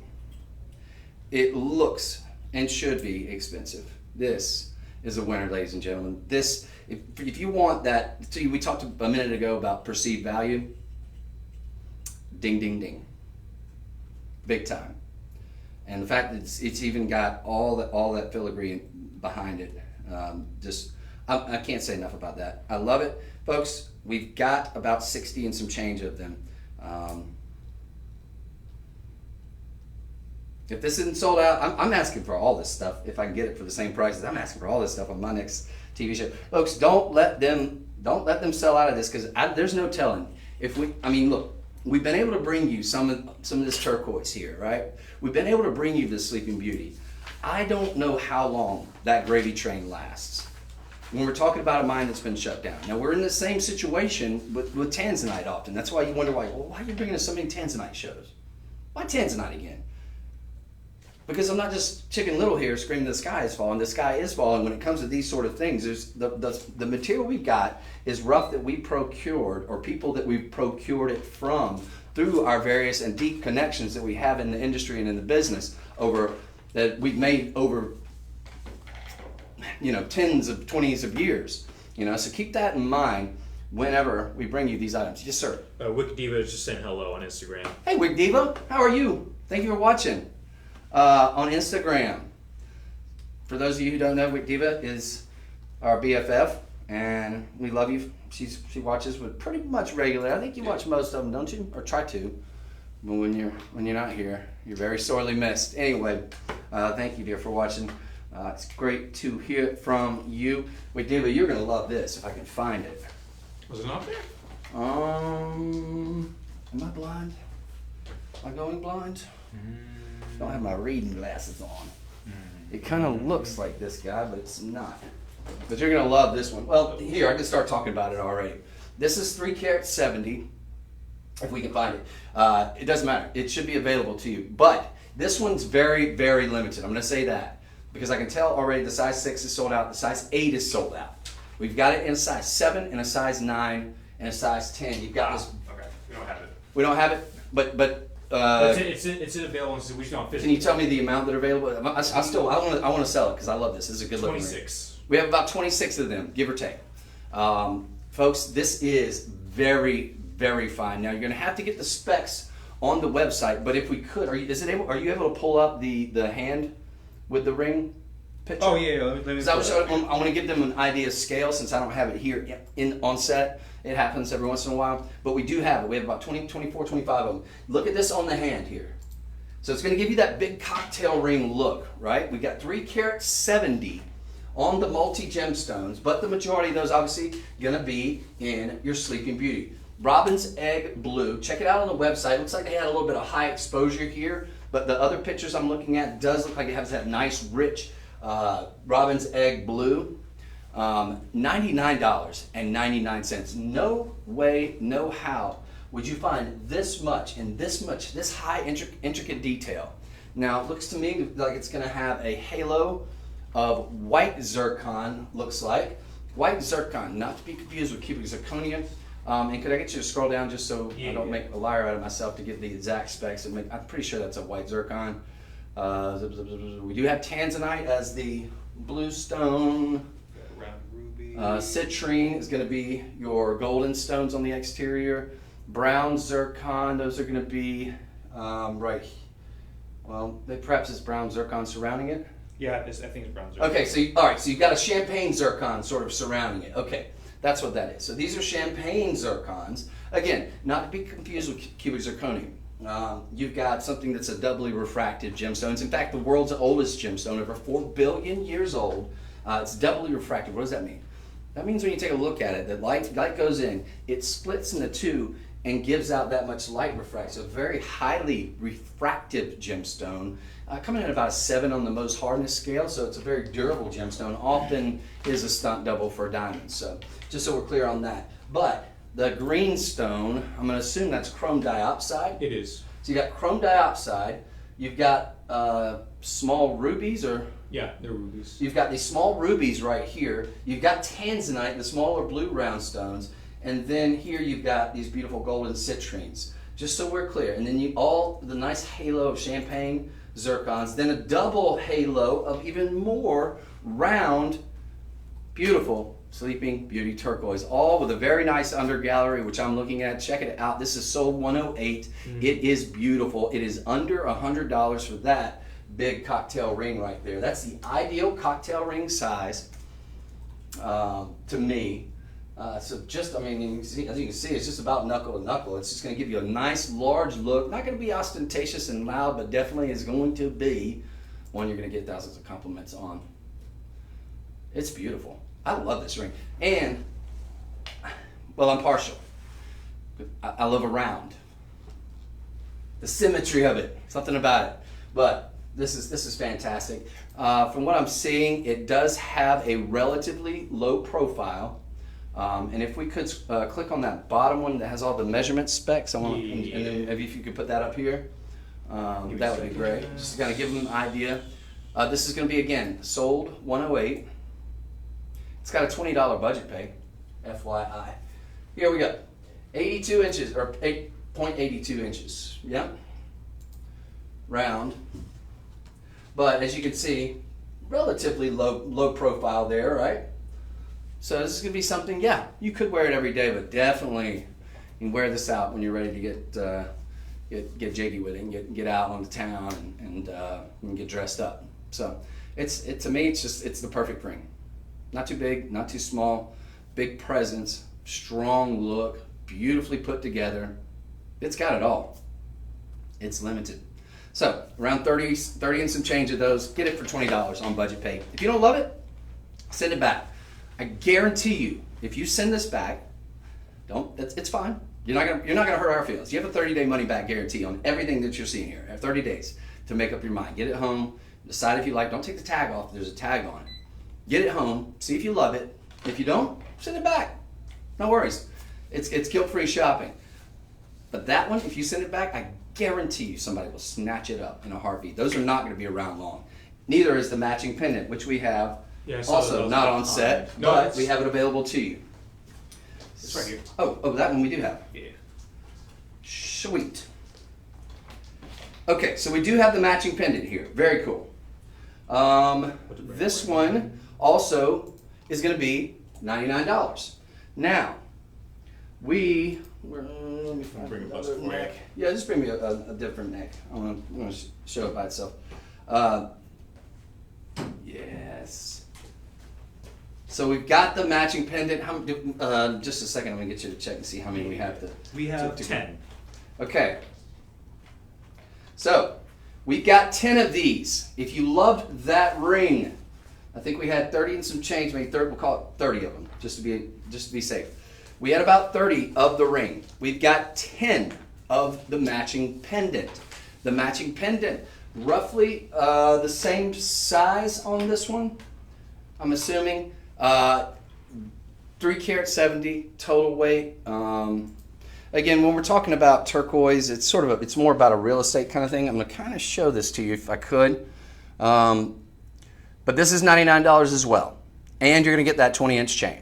[SPEAKER 1] It looks and should be expensive. This is a winner, ladies and gentlemen. This, if you want that, we talked a minute ago about perceived value. Ding, ding, ding. Big time. And the fact that it's even got all that filigree behind it, I can't say enough about that. I love it. Folks, we've got about 60 and some change of them. If this isn't sold out, I'm asking for all this stuff. If I can get it for the same prices, I'm asking for all this stuff on my next TV show. Folks, don't let them sell out of this, because there's no telling. Look, we've been able to bring you some of this turquoise here, right? We've been able to bring you this Sleeping Beauty. I don't know how long that gravy train lasts when we're talking about a mine that's been shut down. Now, we're in the same situation with Tanzanite often. That's why you wonder why are you bringing us so many Tanzanite shows? Why Tanzanite again? Because I'm not just Chicken Little here screaming the sky is falling. The sky is falling when it comes to these sort of things. There's the material we got is rough that we procured, or people that we've procured it from through our various and deep connections that we have in the industry and in the business that we've made over tens of 20s of years. So keep that in mind whenever we bring you these items. Yes, sir.
[SPEAKER 2] Wick Diva is just saying hello on Instagram.
[SPEAKER 1] Hey, Wick Diva, how are you? Thank you for watching. On Instagram. For those of you who don't know, Wick Diva is our BFF, and we love you. She watches with pretty much regularly. I think you watch most of them, don't you? Or try to. But when you're not here, you're very sorely missed. Anyway, thank you, dear, for watching. It's great to hear from you. Wick Diva, you're gonna love this if I can find it.
[SPEAKER 2] Was it not there?
[SPEAKER 1] Am I blind? Am I going blind? I don't have my reading glasses on. It kind of looks like this guy, but it's not. But you're gonna love this one. Well, here, I can start talking about it already. This is 3 carat 70, if we can find it. It doesn't matter. It should be available to you. But this one's very, very limited. I'm gonna say that, because I can tell already the size 6 is sold out, the size 8 is sold out. We've got it in a size 7, and a size 9, and a size 10. You've got this.
[SPEAKER 2] Okay, we don't have it.
[SPEAKER 1] We don't have it, but
[SPEAKER 2] it's available. We just don't.
[SPEAKER 1] Can you tell me the amount that are available? I want to sell it because I love this. This is a good looking
[SPEAKER 2] 26.
[SPEAKER 1] ring. We have about 26 of them, give or take. Folks, this is very, very fine. Now you're going to have to get the specs on the website, but if we could, are you able to pull up the hand with the ring picture?
[SPEAKER 2] Oh yeah, let me
[SPEAKER 1] I want to give them an idea of scale, since I don't have it here on set. It happens every once in a while, but we do have it. We have about 20, 24, 25 of them. Look at this on the hand here. So it's going to give you that big cocktail ring look, right? We got 3 carat 70 on the multi gemstones, but the majority of those obviously going to be in your Sleeping Beauty. Robin's Egg Blue. Check it out on the website. Looks like they had a little bit of high exposure here, but the other pictures I'm looking at does look like it has that nice rich Robin's Egg Blue. $99.99. No way, no how would you find this high intricate detail. Now it looks to me like it's going to have a halo of white zircon, looks like. White zircon, not to be confused with cubic zirconia. And could I get you to scroll down just so I don't make a liar out of myself to get the exact specs? I'm pretty sure that's a white zircon. We do have Tanzanite as the blue stone. Citrine is going to be your golden stones on the exterior. Brown zircon, those are going to be perhaps it's brown zircon surrounding it.
[SPEAKER 2] Yeah, I think it's brown zircon.
[SPEAKER 1] Okay, so you've got a champagne zircon sort of surrounding it. Okay, that's what that is. So these are champagne zircons. Again, not to be confused with cubic zirconia. You've got something that's a doubly refractive gemstone. It's in fact the world's oldest gemstone, over 4 billion years old. It's doubly refractive. What does that mean? That means when you take a look at it, the light goes in, it splits into 2 and gives out that much light refract. So a very highly refractive gemstone, coming in at about a 7 on the most hardness scale. So it's a very durable gemstone. Often is a stunt double for a diamond. So just so we're clear on that. But the green stone, I'm going to assume that's chrome diopside.
[SPEAKER 2] It is.
[SPEAKER 1] So you got chrome diopside. You've got small rubies, or
[SPEAKER 2] yeah, they're rubies.
[SPEAKER 1] You've got these small rubies right here. You've got Tanzanite, the smaller blue round stones, and then here you've got these beautiful golden citrines. Just so we're clear, and then the nice halo of champagne zircons, then a double halo of even more round, beautiful Sleeping Beauty turquoise, all with a very nice under gallery, which I'm looking at. Check it out. This is sold $108. It is beautiful. It is under $100 for that big cocktail ring right there. That's the ideal cocktail ring size to me So just, I mean, you can see, as you can see, it's just about knuckle to knuckle. It's just going to give you a nice large look. Not going to be ostentatious and loud, but definitely is going to be one you're going to get thousands of compliments on. It's beautiful. I love this ring. And, well, I'm partial. I love a round. The symmetry of it, something about it. But this is fantastic. From what I'm seeing, it does have a relatively low profile. And if we could click on that bottom one that has all the measurement specs, I want, and then maybe if you could put that up here, that would be great. Just to kind of give them an idea. This is going to be, again, sold 108. It's got a $20 budget pay, FYI. Here we go. 82 inches, or 8.82 inches. Yep. Round. But as you can see, relatively low profile there, right? So this is going to be something, yeah, you could wear it every day, but definitely you can wear this out when you're ready to get jiggy with it and get out on the town and get dressed up. So to me, it's the perfect ring. Not too big, not too small, big presence, strong look, beautifully put together. It's got it all. It's limited. So around 30 and some change of those, get it for $20 on budget pay. If you don't love it, send it back. I guarantee you, if you send this back, it's fine. You're not gonna hurt our feelings. You have a 30-day money back guarantee on everything that you're seeing here. You have 30 days to make up your mind. Get it home, decide if you like. Don't take the tag off. There's a tag on it. Get it home. See if you love it. If you don't, send it back. No worries. It's guilt-free shopping. But that one, if you send it back, I guarantee you somebody will snatch it up in a heartbit. Those are not going to be around long. Neither is the matching pendant, which we have.
[SPEAKER 2] Yeah,
[SPEAKER 1] also not on set, but we have it available to you.
[SPEAKER 2] It's right here.
[SPEAKER 1] Oh, that one we do have.
[SPEAKER 2] Yeah.
[SPEAKER 1] Sweet. Okay, so we do have the matching pendant here. Very cool. This one also is going to be $99. Now, let me find
[SPEAKER 2] Bring a bust
[SPEAKER 1] another
[SPEAKER 2] for you.
[SPEAKER 1] neck. Yeah, just bring me a different neck. I'm going to show it by itself. Yes. So we've got the matching pendant. Just a second, I'm going to get you to check and see how many we have.
[SPEAKER 2] We have 10.
[SPEAKER 1] Okay. So we've got 10 of these. If you loved that ring, I think we had 30 and some change. Maybe we'll call it 30 of them, just to be safe. We had about 30 of the ring. We've got 10 of the matching pendant. The matching pendant, roughly the same size on this one, I'm assuming. 3 carat 70 total weight. Again, when we're talking about turquoise, it's more about a real estate kind of thing. I'm going to kind of show this to you if I could. But this is $99 as well. And you're going to get that 20-inch chain.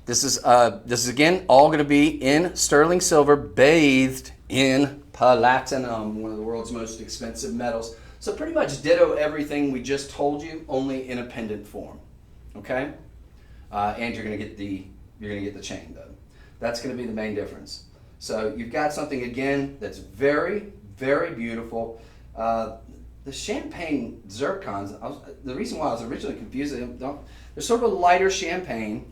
[SPEAKER 1] This is again all going to be in sterling silver, bathed in platinum, one of the world's most expensive metals. So pretty much ditto everything we just told you, only in a pendant form. Okay? And you're going to get the chain though. That's going to be the main difference. So you've got something again that's very, very beautiful. The champagne zircons, the reason why I was originally confused, they're sort of a lighter champagne,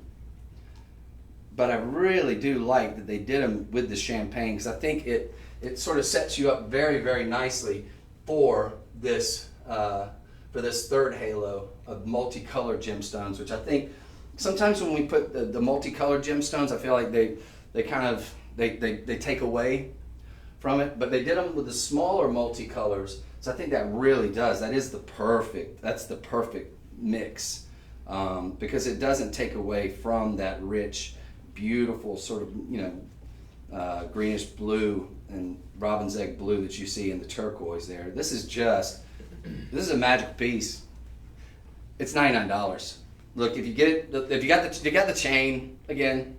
[SPEAKER 1] but I really do like that they did them with the champagne, because I think it sort of sets you up very, very nicely for this third halo of multicolored gemstones, which I think sometimes when we put the multicolored gemstones, I feel like they kind of take away from it, but they did them with the smaller multicolors. So I think that really does. That's the perfect mix, because it doesn't take away from that rich, beautiful sort of, greenish blue and robin's egg blue that you see in the turquoise there. This is a magical piece. It's $99. Look, if you get it, if you got the chain, again,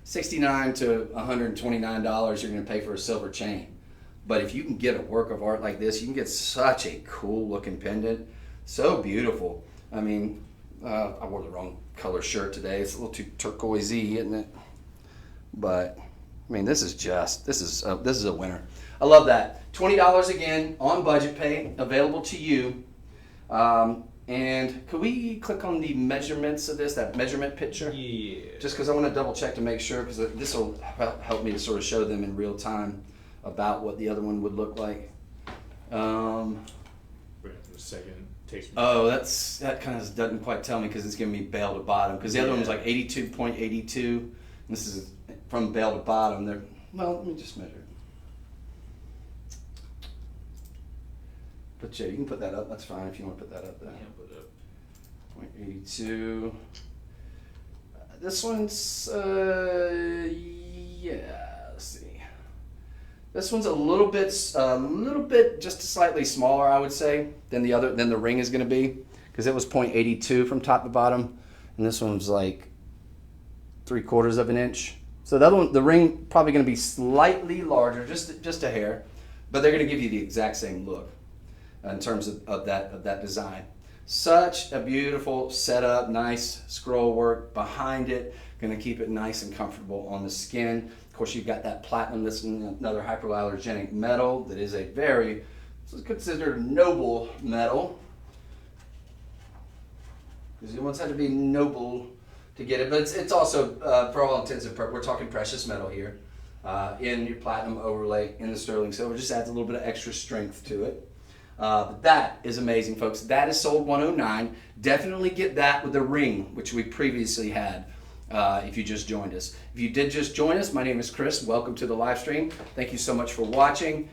[SPEAKER 1] $69 to $129 you're going to pay for a silver chain. But if you can get a work of art like this, you can get such a cool looking pendant. So beautiful. I mean, I wore the wrong color shirt today. It's a little too turquoisey, isn't it? But I mean, this is a winner. I love that. $20 again on budget pay, available to you. And could we click on the measurements of this, that measurement picture?
[SPEAKER 2] Yeah.
[SPEAKER 1] Just because I want to double check to make sure, because this will help me to sort of show them in real time about what the other one would look like.
[SPEAKER 2] Right after a second. Takes me.
[SPEAKER 1] Oh, that kind of doesn't quite tell me because it's giving me bale to bottom. Because the other one was like 82.82. This is from bale to bottom. Well, let me just measure it. But yeah, you can put that up. That's fine if you want to put that up there.
[SPEAKER 2] Yeah, put it up.
[SPEAKER 1] 0.82. This one's let's see. This one's a little bit just slightly smaller, I would say, than the ring is going to be, because it was 0.82 from top to bottom, and this one's like 3/4 of an inch. So the other one, the ring, probably going to be slightly larger, just a hair, but they're going to give you the exact same look in terms of that design. Such a beautiful setup, nice scroll work behind it, going to keep it nice and comfortable on the skin. Of course, you've got that platinum. This is another hyperallergenic this is considered a noble metal, because it once had to be noble to get it, but it's also, for all intents and purposes, we're talking precious metal here, in your platinum overlay in the sterling silver. Just adds a little bit of extra strength to it. But that is amazing, folks. That is sold $109. Definitely get that with the ring, which we previously had, if you just joined us. If you did just join us, my name is Chris. Welcome to the live stream. Thank you so much for watching.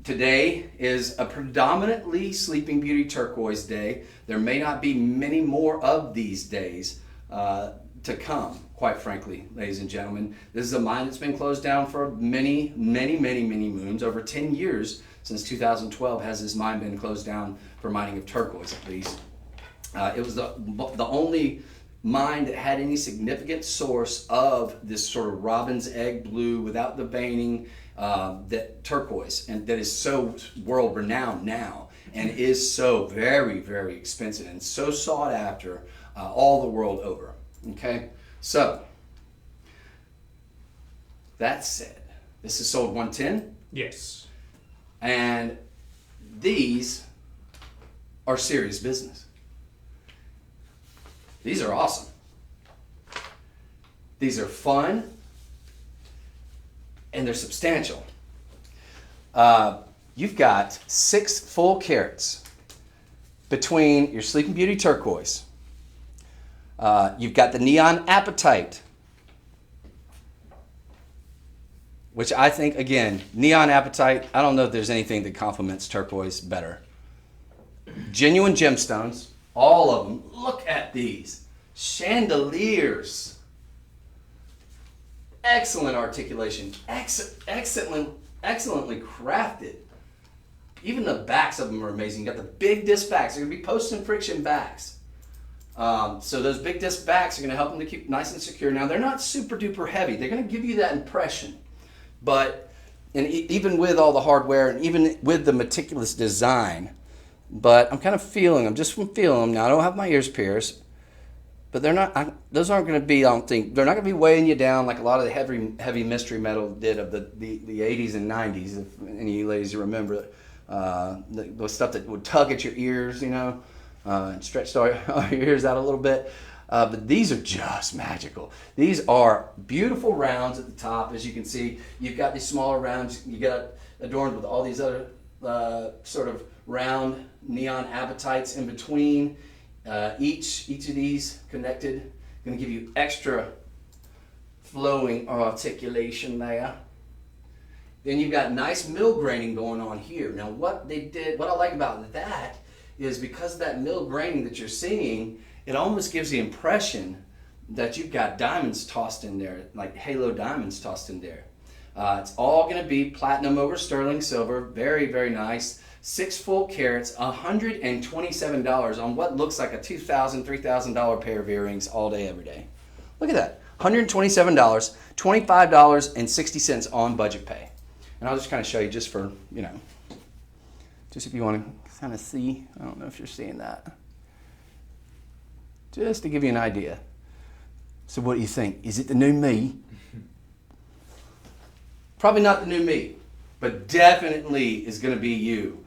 [SPEAKER 1] Today is a predominantly Sleeping Beauty turquoise day. There may not be many more of these days to come, quite frankly, ladies and gentlemen. This is a mine that's been closed down for many moons, over 10 years. Since 2012 has this mine been closed down for mining of turquoise, at least. It was the only mine that had any significant source of this sort of robin's egg blue without the veining, that turquoise, and that is so world renowned now, and is so very expensive and so sought after all the world over. Okay, so that said, this is sold $110.
[SPEAKER 2] Yes.
[SPEAKER 1] And these are serious business. These are awesome. These are fun, and they're substantial. You've got 6 full carats between your Sleeping Beauty turquoise. You've got the neon apatite, which I think, again, neon apatite, I don't know if there's anything that complements turquoise better. Genuine gemstones, all of them. Look at these. Chandeliers. Excellent articulation. Excellently crafted. Even the backs of them are amazing. You got the big disc backs. They're going to be post and friction backs. So those big disc backs are going to help them to keep nice and secure. Now, they're not super duper heavy. They're going to give you that impression. But even with all the hardware and even with the meticulous design, but I'm kind of feeling them, just from feeling them. Now, I don't have my ears pierced, but they're not. Those aren't going to be. I don't think they're not going to be weighing you down like a lot of the heavy mystery metal did of the 80s and 90s. If any of you ladies remember the stuff that would tug at your ears, and stretch your ears out a little bit. But these are just magical. These are beautiful rounds at the top, as you can see. You've got these smaller rounds. You got adorned with all these other sort of round neon apatites in between. Each of these connected, going to give you extra flowing articulation there. Then you've got nice mill graining going on here. Now, what I like about that is, because of that mill graining that you're seeing, it almost gives the impression that you've got diamonds tossed in there, like halo diamonds tossed in there. It's all going to be platinum over sterling silver. Very nice. 6 full carats, $127 on what looks like a $2,000, $3,000 pair of earrings all day, every day. Look at that. $127, $25.60 on budget pay. And I'll just kind of show you just for, just if you want to kind of see. I don't know if you're seeing that. Just to give you an idea. So what do you think? Is it the new me? Probably not the new me, but definitely is going to be you.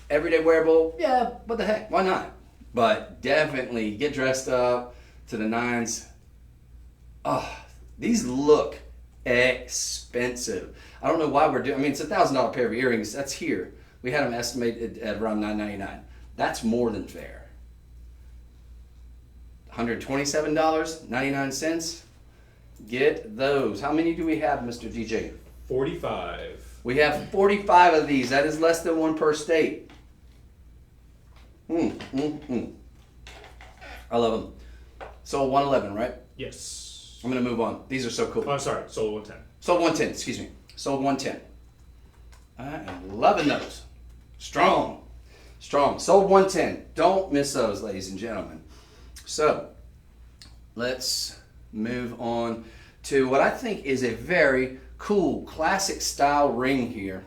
[SPEAKER 1] Everyday wearable, yeah, what the heck, why not? But definitely get dressed up to the nines. Oh, these look expensive. I don't know why we're doing, I mean, it's $1,000 pair of earrings. That's here. We had them estimated at around $999. That's more than fair. $127.99. Get those. How many do we have, Mr. DJ?
[SPEAKER 2] 45.
[SPEAKER 1] We have 45 of these. That is less than one per state. I love them. Sold 111, right?
[SPEAKER 2] Yes.
[SPEAKER 1] I'm going to move on. These are so cool.
[SPEAKER 2] Oh, I'm sorry. Sold 110.
[SPEAKER 1] Sold 110, excuse me. Sold 110. I am loving those. Strong. Strong. Sold 110. Don't miss those, ladies and gentlemen. So, let's move on to what I think is a very cool, classic style ring here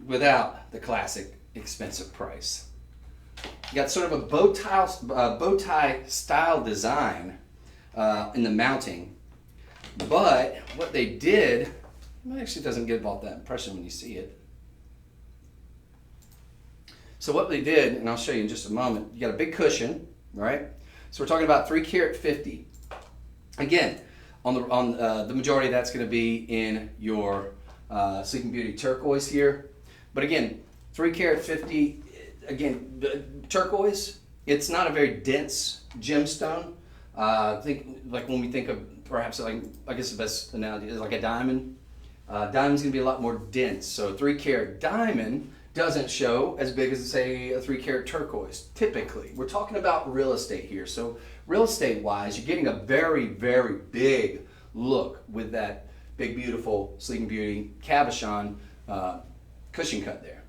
[SPEAKER 1] without the classic expensive price. You got sort of a bow tie style design in the mounting, but what they did, it actually doesn't give off that impression when you see it. So what they did, and I'll show you in just a moment, you got a big cushion, right? So we're talking about 3 carat 50. Again, on the majority of that's going to be in your Sleeping Beauty turquoise here. But again, 3 carat 50, again, turquoise, it's not a very dense gemstone. Think like when we think of perhaps, like, I guess the best analogy is like a diamond. Diamond's going to be a lot more dense. So 3 carat diamond doesn't show as big as, say, a 3 carat turquoise. Typically, we're talking about real estate here. So real estate wise, you're getting a very, very big look with that big, beautiful Sleeping Beauty cabochon cushion cut there.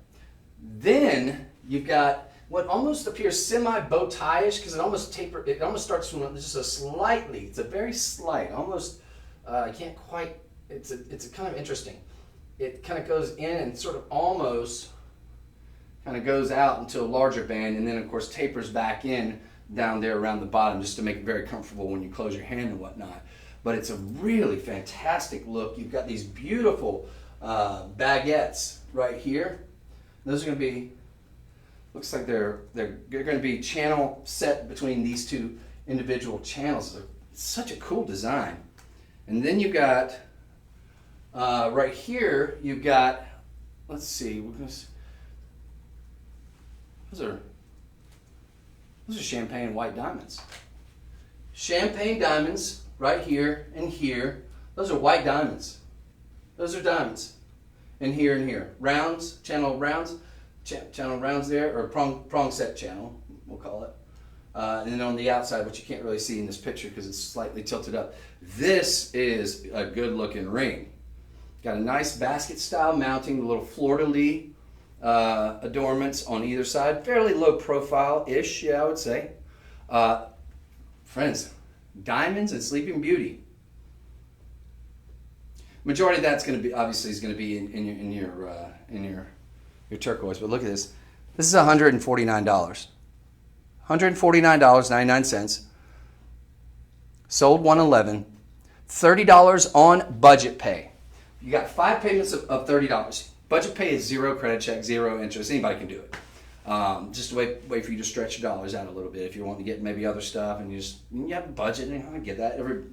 [SPEAKER 1] Then you've got what almost appears semi bow tie-ish, because it almost starts from just a slightly, it's a very slight, almost, I can't quite, it's kind of interesting. It kind of goes in and sort of almost kind of goes out into a larger band, and then of course tapers back in down there around the bottom, just to make it very comfortable when you close your hand and whatnot. But it's a really fantastic look. You've got these beautiful baguettes right here. Those are going to be, looks like they're going to be channel set between these two individual channels. It's such a cool design. And then you've got right here, you've got, let's see, those are champagne white diamonds. Champagne diamonds right here and here. Those are white diamonds. Those are diamonds. And here and here. Rounds, channel rounds there, or prong set channel, we'll call it. And then on the outside, which you can't really see in this picture because it's slightly tilted up, this is a good looking ring. Got a nice basket style mounting, a little fleur-de-lis adornments on either side. Fairly low profile-ish, yeah, I would say. Friends, diamonds and Sleeping Beauty. Majority of that's going to be, obviously, is going to be in your turquoise. But look at this. This is $149. $149.99. Sold $111. $30 on budget pay. You got 5 payments of $30. Budget pay is 0 credit check, 0 interest. Anybody can do it. Just a way for you to stretch your dollars out a little bit if you want to get maybe other stuff and you have a budget. And I get that. Every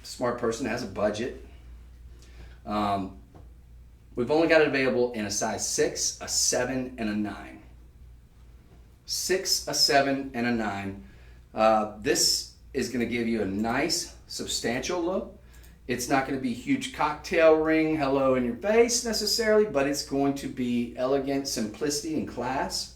[SPEAKER 1] smart person has a budget. We've only got it available in a size 6, a 7, and a 9. 6, a 7, and a 9. This is going to give you a nice, substantial look. It's not going to be huge cocktail ring, hello in your face necessarily, but it's going to be elegant, simplicity, and class,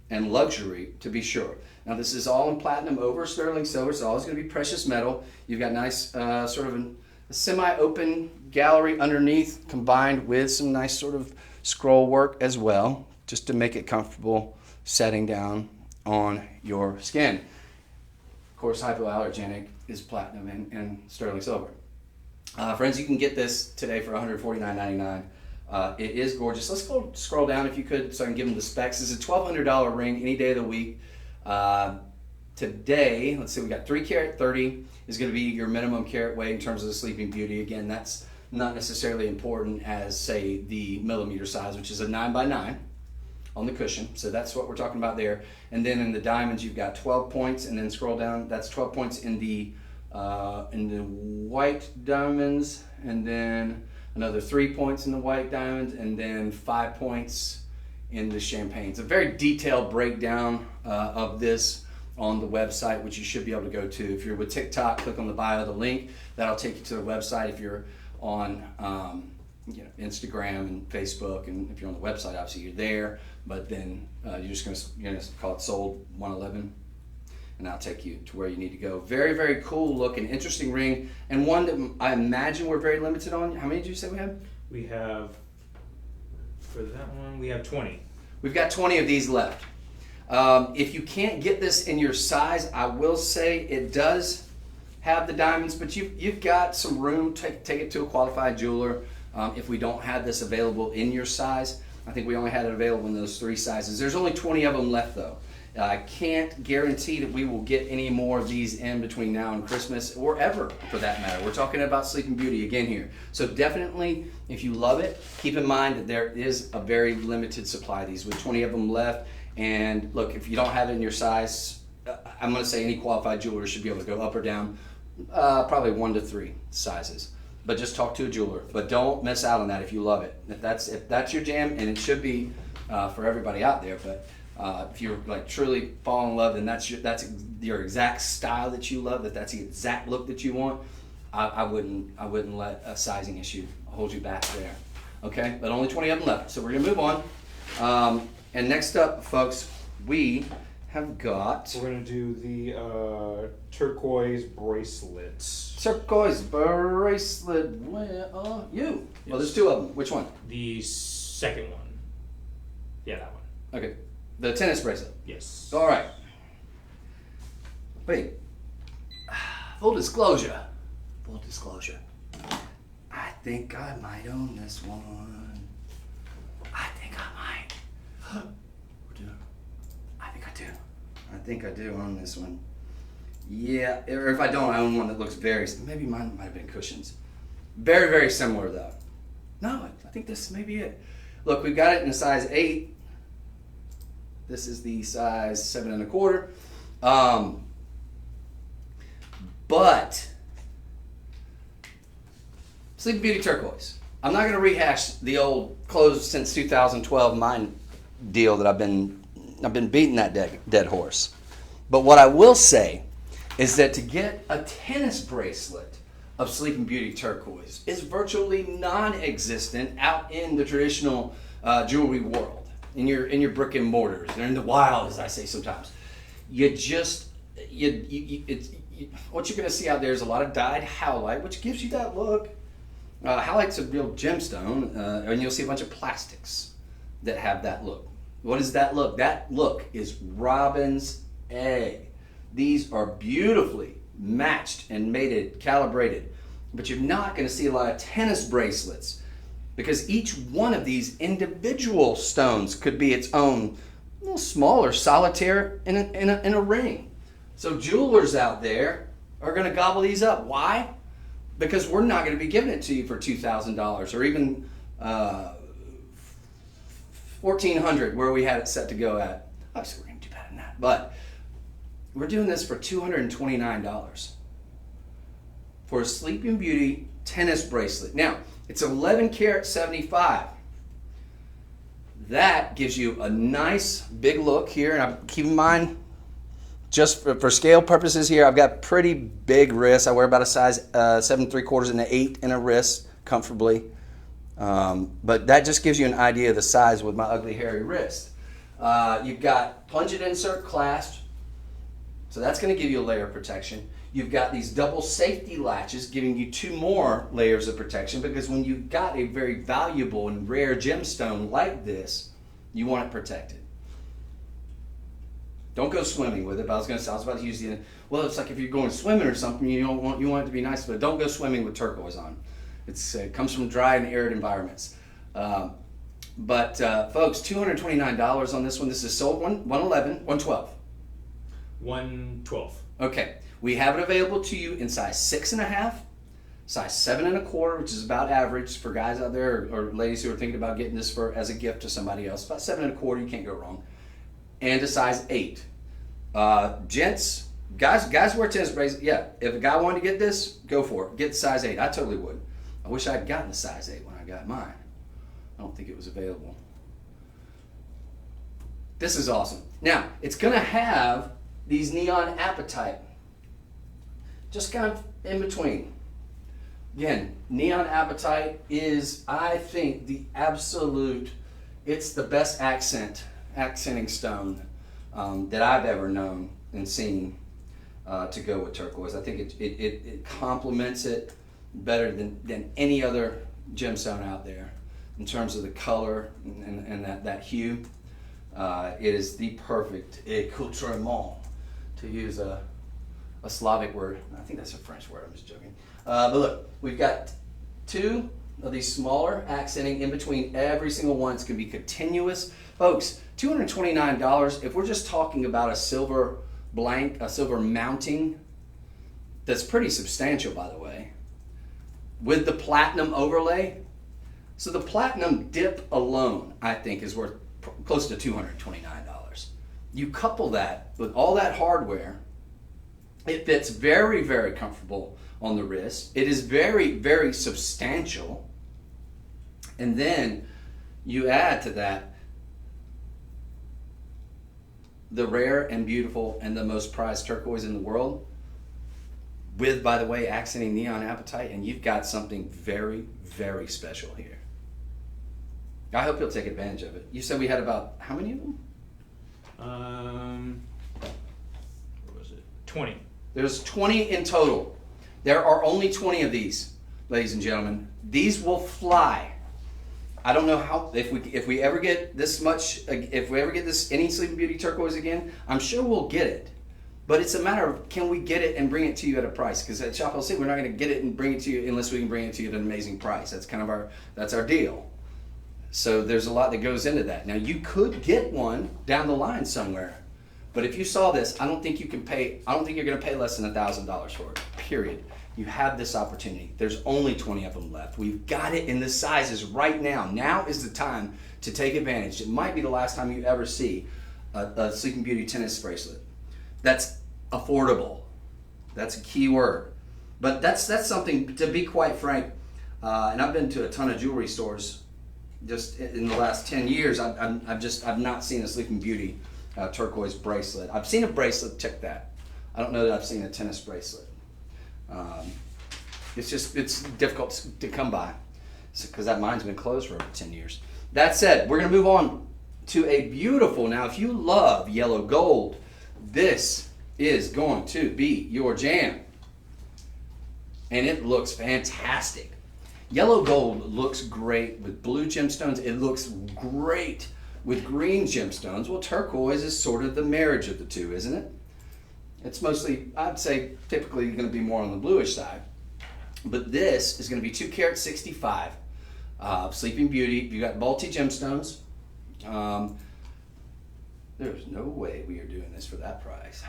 [SPEAKER 1] and luxury to be sure. Now this is all in platinum over sterling silver, so always going to be precious metal. You've got nice sort of a semi-open gallery underneath, combined with some nice sort of scroll work as well, just to make it comfortable setting down on your skin. Of course, hypoallergenic is platinum and sterling silver. Friends, you can get this today for $149.99. It is gorgeous. Let's scroll down if you could so I can give them the specs. It's a $1,200 ring any day of the week. Today, let's see, we got 3 carat 30 is going to be your minimum carat weight in terms of the Sleeping Beauty. Again, that's not necessarily important as, say, the millimeter size, which is a 9x9 on the cushion. So that's what we're talking about there. And then in the diamonds, you've got 12 points, and then scroll down. That's 12 points in the white diamonds, and then another 3 points in the white diamonds, and then 5 points in the champagne. It's a very detailed breakdown of this on the website, which you should be able to go to. If you're with TikTok, click on the bio, the link. That'll take you to the website. If you're on Instagram and Facebook, and if you're on the website, obviously you're there. But then you're gonna call it sold 111, and that'll take you to where you need to go. Very, very cool looking, interesting ring, and one that I imagine we're very limited on. How many did you say we have?
[SPEAKER 2] We have, for that one, we have 20.
[SPEAKER 1] We've got 20 of these left. If you can't get this in your size, I will say it does have the diamonds, but you've got some room. Take it to a qualified jeweler. If we don't have this available in your size, I think we only had it available in those 3 sizes. There's only 20 of them left though. I can't guarantee that we will get any more of these in between now and Christmas, or ever for that matter. We're talking about Sleeping Beauty again here. So definitely, if you love it, keep in mind that there is a very limited supply of these with 20 of them left. And look, if you don't have it in your size, I'm going to say any qualified jeweler should be able to go up or down, probably 1 to 3 sizes. But just talk to a jeweler. But don't miss out on that if you love it. If that's your jam, and it should be for everybody out there. But if you're like truly fall in love, and that's your exact style that you love, that's the exact look that you want, I wouldn't let a sizing issue hold you back there. Okay, but only 20 of them left, so we're gonna move on. And next up, folks, we have got
[SPEAKER 2] We're gonna do the turquoise bracelets.
[SPEAKER 1] turquoise bracelet. Where are you?
[SPEAKER 2] Yes.
[SPEAKER 1] Well, there's 2 of them. Which one?
[SPEAKER 2] The second one. Yeah, that one.
[SPEAKER 1] Okay, the tennis bracelet.
[SPEAKER 2] Yes.
[SPEAKER 1] All right. Wait. Full disclosure. I think I might own this one. I think I might. I think I do own this one. Yeah, or if I don't, I own one that looks maybe mine might have been cushions. Very, very similar though. No, I think this may be it. Look, we've got it in a size 8. This is the size 7 1/4. But Sleeping Beauty turquoise. I'm not going to rehash the old closed since 2012 mine deal that I've been beating that dead horse. But what I will say is that to get a tennis bracelet of Sleeping Beauty turquoise is virtually non-existent out in the traditional jewelry world, in your brick and mortars, or in the wild, as I say sometimes. What you're going to see out there is a lot of dyed howlite, which gives you that look. Howlite's a real gemstone, and you'll see a bunch of plastics that have that look. What is that look? That look is robin's egg. These are beautifully matched and mated, calibrated, but you're not going to see a lot of tennis bracelets because each one of these individual stones could be its own little smaller solitaire in a ring. So jewelers out there are going to gobble these up. Why? Because we're not going to be giving it to you for $2,000 or even $1,400 where we had it set to go at. Obviously, we're going to do better than that, but we're doing this for $229 for a Sleeping Beauty tennis bracelet. Now, it's 11 karat 75. That gives you a nice big look here, and keep in mind, just for scale purposes here, I've got pretty big wrists. I wear about a size 7 3/4 and an 8 in a wrist comfortably. But that just gives you an idea of the size with my ugly hairy wrist. You've got plunge and insert clasp, so that's going to give you a layer of protection. You've got these double safety latches giving you 2 more layers of protection, because when you've got a very valuable and rare gemstone like this, you want it protected. Don't go swimming with it. But I was about to use the, well, it's like if you're going swimming or something, you want it to be nice, but don't go swimming with turquoise on. It comes from dry and arid environments. But folks, $229 on this one. This is sold 112.
[SPEAKER 2] 112.
[SPEAKER 1] Okay, we have it available to you in size 6 1/2, size 7¼ which is about average for guys out there or ladies who are thinking about getting this for as a gift to somebody else. About 7¼ you can't go wrong. And a size 8. Gents, guys wear tennis bracelets. Yeah, if a guy wanted to get this, go for it. Get the size 8. I totally would. I wish I'd gotten the size 8 when I got mine. I don't think it was available. This is awesome. Now, it's going to have these neon apatite. Just kind of in between. Again, neon apatite is, I think, the absolute, it's the best accenting stone that I've ever known and seen to go with turquoise. I think it complements it better than any other gemstone out there in terms of the color and that hue. It is the perfect accoutrement, to use a Slavic word. I think that's a French word, I'm just joking. But look, we've got 2 of these smaller accenting in between every single one. It's going to be continuous. Folks, $229, if we're just talking about a silver blank, a silver mounting, that's pretty substantial, by the way, with the platinum overlay. So the platinum dip alone, I think, is worth close to $229. You couple that with all that hardware, it fits very, very comfortable on the wrist. It is very, very substantial. And then you add to that the rare and beautiful and the most prized turquoise in the world with, by the way, accenting neon apatite, and you've got something very, very special here. I hope you'll take advantage of it. You said we had about, how many of them?
[SPEAKER 2] What was it? 20.
[SPEAKER 1] There's 20 in total. There are only 20 of these, ladies and gentlemen. These will fly. I don't know how, if we ever get this much, if we ever get this any Sleeping Beauty turquoise again, I'm sure we'll get it. But it's a matter of, can we get it and bring it to you at a price? Because at Shop LC, we're not going to get it and bring it to you unless we can bring it to you at an amazing price. That's kind of that's our deal. So there's a lot that goes into that. Now, you could get one down the line somewhere, but if you saw this, I don't think you're going to pay less than $1,000 for it, period. You have this opportunity. There's only 20 of them left. We've got it in the sizes right now. Now is the time to take advantage. It might be the last time you ever see a Sleeping Beauty tennis bracelet that's affordable. That's a key word. But that's something, to be quite frank, and I've been to a ton of jewelry stores just in the last 10 years. I've not seen a Sleeping Beauty turquoise bracelet. I've seen a bracelet, check that. I don't know that I've seen a tennis bracelet. It's difficult to come by because that mine's been closed for over 10 years. That said, we're going to move on to a beautiful, now if you love yellow gold, this is going to be your jam. And it looks fantastic. Yellow gold looks great with blue gemstones. It looks great with green gemstones. Well, turquoise is sort of the marriage of the two, isn't it? It's mostly, I'd say, typically going to be more on the bluish side. But this is going to be 2 carat 65 Sleeping Beauty. You got multi gemstones. There's no way we are doing this for that price.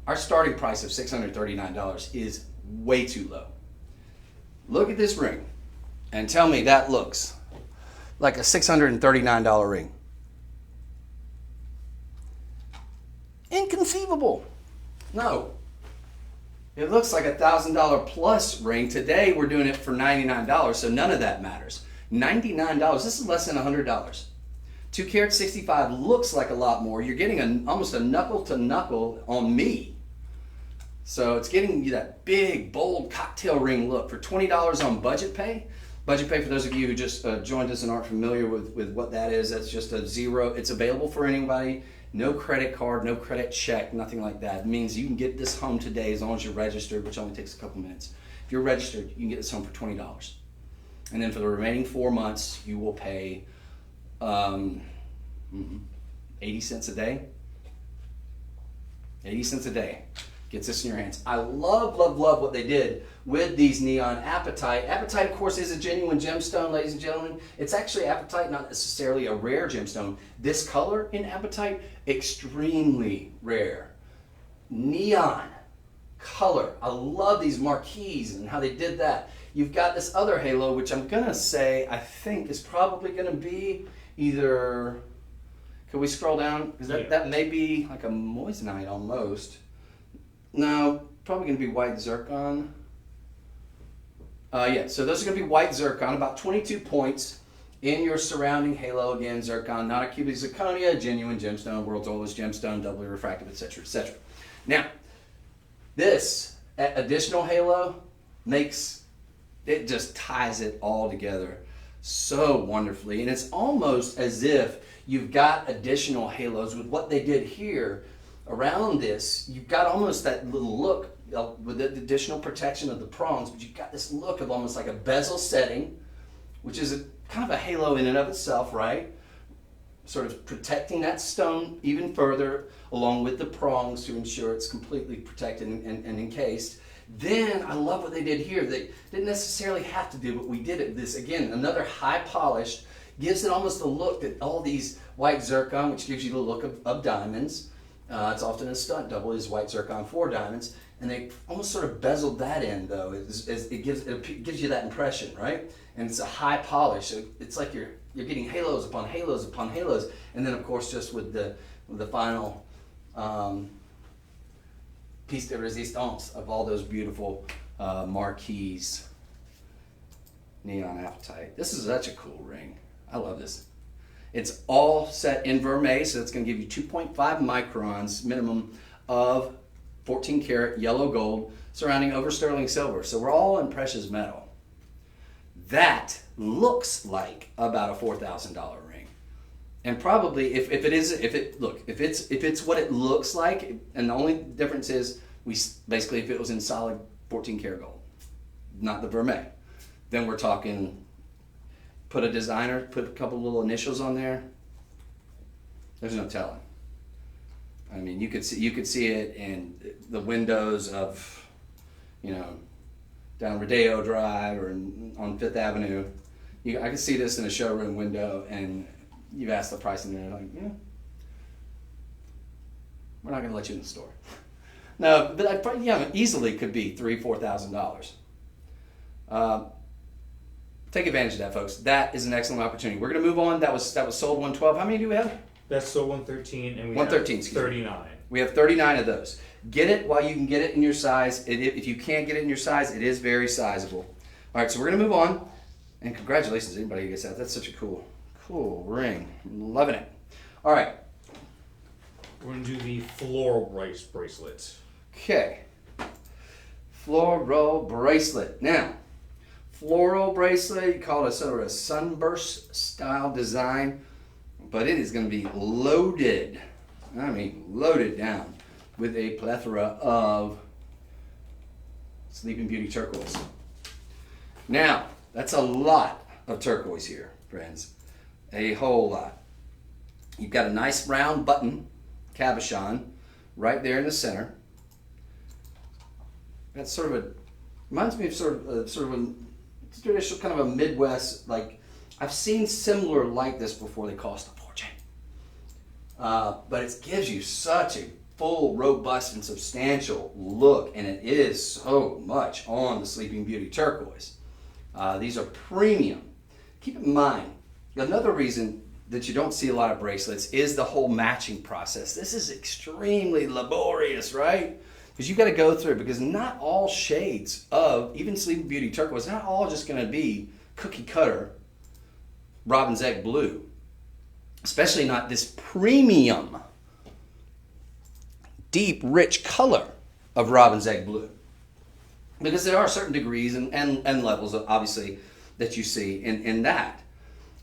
[SPEAKER 1] Our starting price of $639 is way too low. Look at this ring and tell me that looks like a $639 ring. Inconceivable. No. It looks like a $1,000 plus ring. Today we're doing it for $99, so none of that matters. $99, this is less than $100. 2 carat 65 looks like a lot more. You're getting almost a knuckle to knuckle on me. So it's getting you that big, bold cocktail ring look for $20 on budget pay. Budget pay, for those of you who just joined us and aren't familiar with what that is, that's just a zero. It's available for anybody. No credit card, no credit check, nothing like that. It means you can get this home today as long as you're registered, which only takes a couple minutes. If you're registered, you can get this home for $20. And then for the remaining 4 months, you will pay 80 cents a day. 80 cents a day gets this in your hands. I love, love, love what they did with these neon apatite. Apatite, of course, is a genuine gemstone, ladies and gentlemen. It's actually apatite, not necessarily a rare gemstone. This color in apatite, extremely rare. Neon color. I love these marquees and how they did that. You've got this other halo, which I'm gonna say I think is probably gonna be either. Can we scroll down? Because that may be like a moissanite almost. No, probably gonna be white zircon. Yeah, so those are gonna be white zircon, about 22 points in your surrounding halo. Again, zircon, not a cubic zirconia, genuine gemstone, world's oldest gemstone, doubly refractive, etc., etc. Now, this additional halo it just ties it all together so wonderfully. And it's almost as if you've got additional halos with what they did here around this. You've got almost that little look with the additional protection of the prongs, but you've got this look of almost like a bezel setting, which is kind of a halo in and of itself, right? Sort of protecting that stone even further along with the prongs to ensure it's completely protected and encased. Then I love what they did here. They didn't necessarily have to do what we did at this. Again, another high polished, gives it almost a look that all these white zircon, which gives you the look of diamonds. It's often a stunt double is white zircon 4 diamonds. And they almost sort of bezeled that in though. It gives you that impression, right? And it's a high polish. So it's like you're getting halos upon halos upon halos. And then of course just with the final piece de resistance of all those beautiful marquees. Neon apatite. This is such a cool ring. I love this. It's all set in vermeil, so it's going to give you 2.5 microns minimum of 14 karat yellow gold surrounding over sterling silver. So we're all in precious metal. That looks like about a $4,000 ring. And probably if it's what it looks like, and the only difference is basically if it was in solid 14 karat gold, not the vermeil, then we're talking put a couple little initials on there. There's no telling. I mean, you could see it in the windows of, down Rodeo Drive or on Fifth Avenue. I can see this in a showroom window, and you've asked the price, and they're like, we're not going to let you in the store. No, but I probably, easily could be $3,000-$4,000. Take advantage of that, folks. That is an excellent opportunity. We're going to move on. That was sold 112. How many do we have?
[SPEAKER 2] That's sold 113, and we
[SPEAKER 1] 113,
[SPEAKER 2] have 39.
[SPEAKER 1] We have 39 of those. Get it while you can get it in your size. If you can't get it in your size, it is very sizable. All right, so we're going to move on. And congratulations to anybody who gets that. That's such a cool ring. I'm loving it. All right.
[SPEAKER 2] We're going to do the floral bracelet.
[SPEAKER 1] Okay. Floral bracelet. Now, floral bracelet, you call it sort of a sunburst style design, but it is going to be loaded. I mean, loaded down with a plethora of Sleeping Beauty turquoise. Now, that's a lot of turquoise here, friends. A whole lot. You've got a nice round button cabochon right there in the center. That's sort of reminds me of sort of a traditional kind of a Midwest, like I've seen similar like this before. They cost a fortune. But it gives you such a full, robust, and substantial look, and it is so much on the Sleeping Beauty turquoise. These are premium. Keep in mind, another reason that you don't see a lot of bracelets is the whole matching process. This is extremely laborious, right? Because you've got to go through, because not all shades of, even Sleeping Beauty turquoise, not all just going to be cookie cutter robin's egg blue. Especially not this premium, deep, rich color of robin's egg blue. Because there are certain degrees and levels, obviously, that you see in that.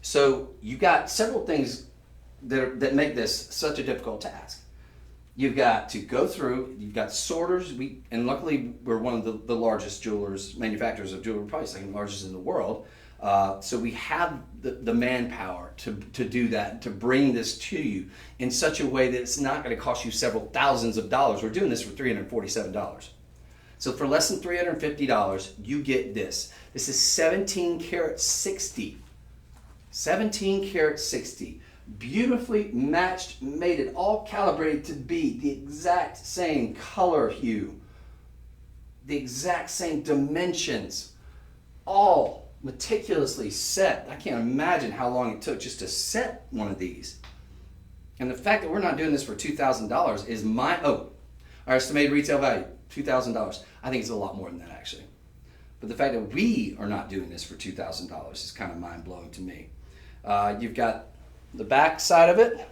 [SPEAKER 1] So you've got several things that make this such a difficult task. You've got to go through, you've got sorters, and luckily we're one of the largest manufacturers of jewelry, probably second largest in the world. So we have the manpower to do that, to bring this to you in such a way that it's not going to cost you several thousands of dollars. We're doing this for $347. So for less than $350, you get this. This is 17 karat 60. 17 karat 60. Beautifully matched, mated, all calibrated to be the exact same color hue the exact same dimensions, all meticulously set. I can't imagine how long it took just to set one of these. And the fact that we're not doing this for $2,000 is our estimated retail value, $2,000. I think it's a lot more than that actually. But the fact that we are not doing this for $2,000 is kind of mind-blowing to me. You've got the back side of it,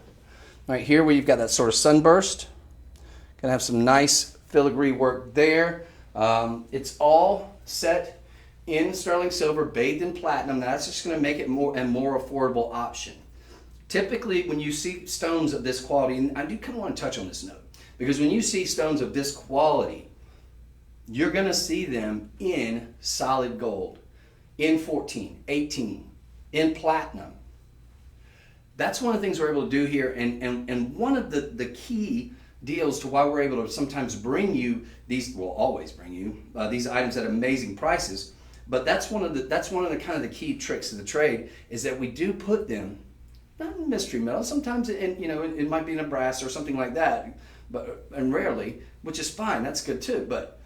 [SPEAKER 1] right here where you've got that sort of sunburst. Gonna have some nice filigree work there. It's all set in sterling silver, bathed in platinum. That's just gonna make it more affordable option. Typically, when you see stones of this quality, and I do kind of want to touch on this note, because when you see stones of this quality, you're going to see them in solid gold, in 14, 18, in platinum. That's one of the things we're able to do here, and one of the key deals to why we're able to sometimes bring you these, we'll always bring you these items at amazing prices. But that's one of the kind of the key tricks of the trade, is that we do put them not in mystery metal. Sometimes it might be in a brass or something like that, and rarely, which is fine. That's good too. But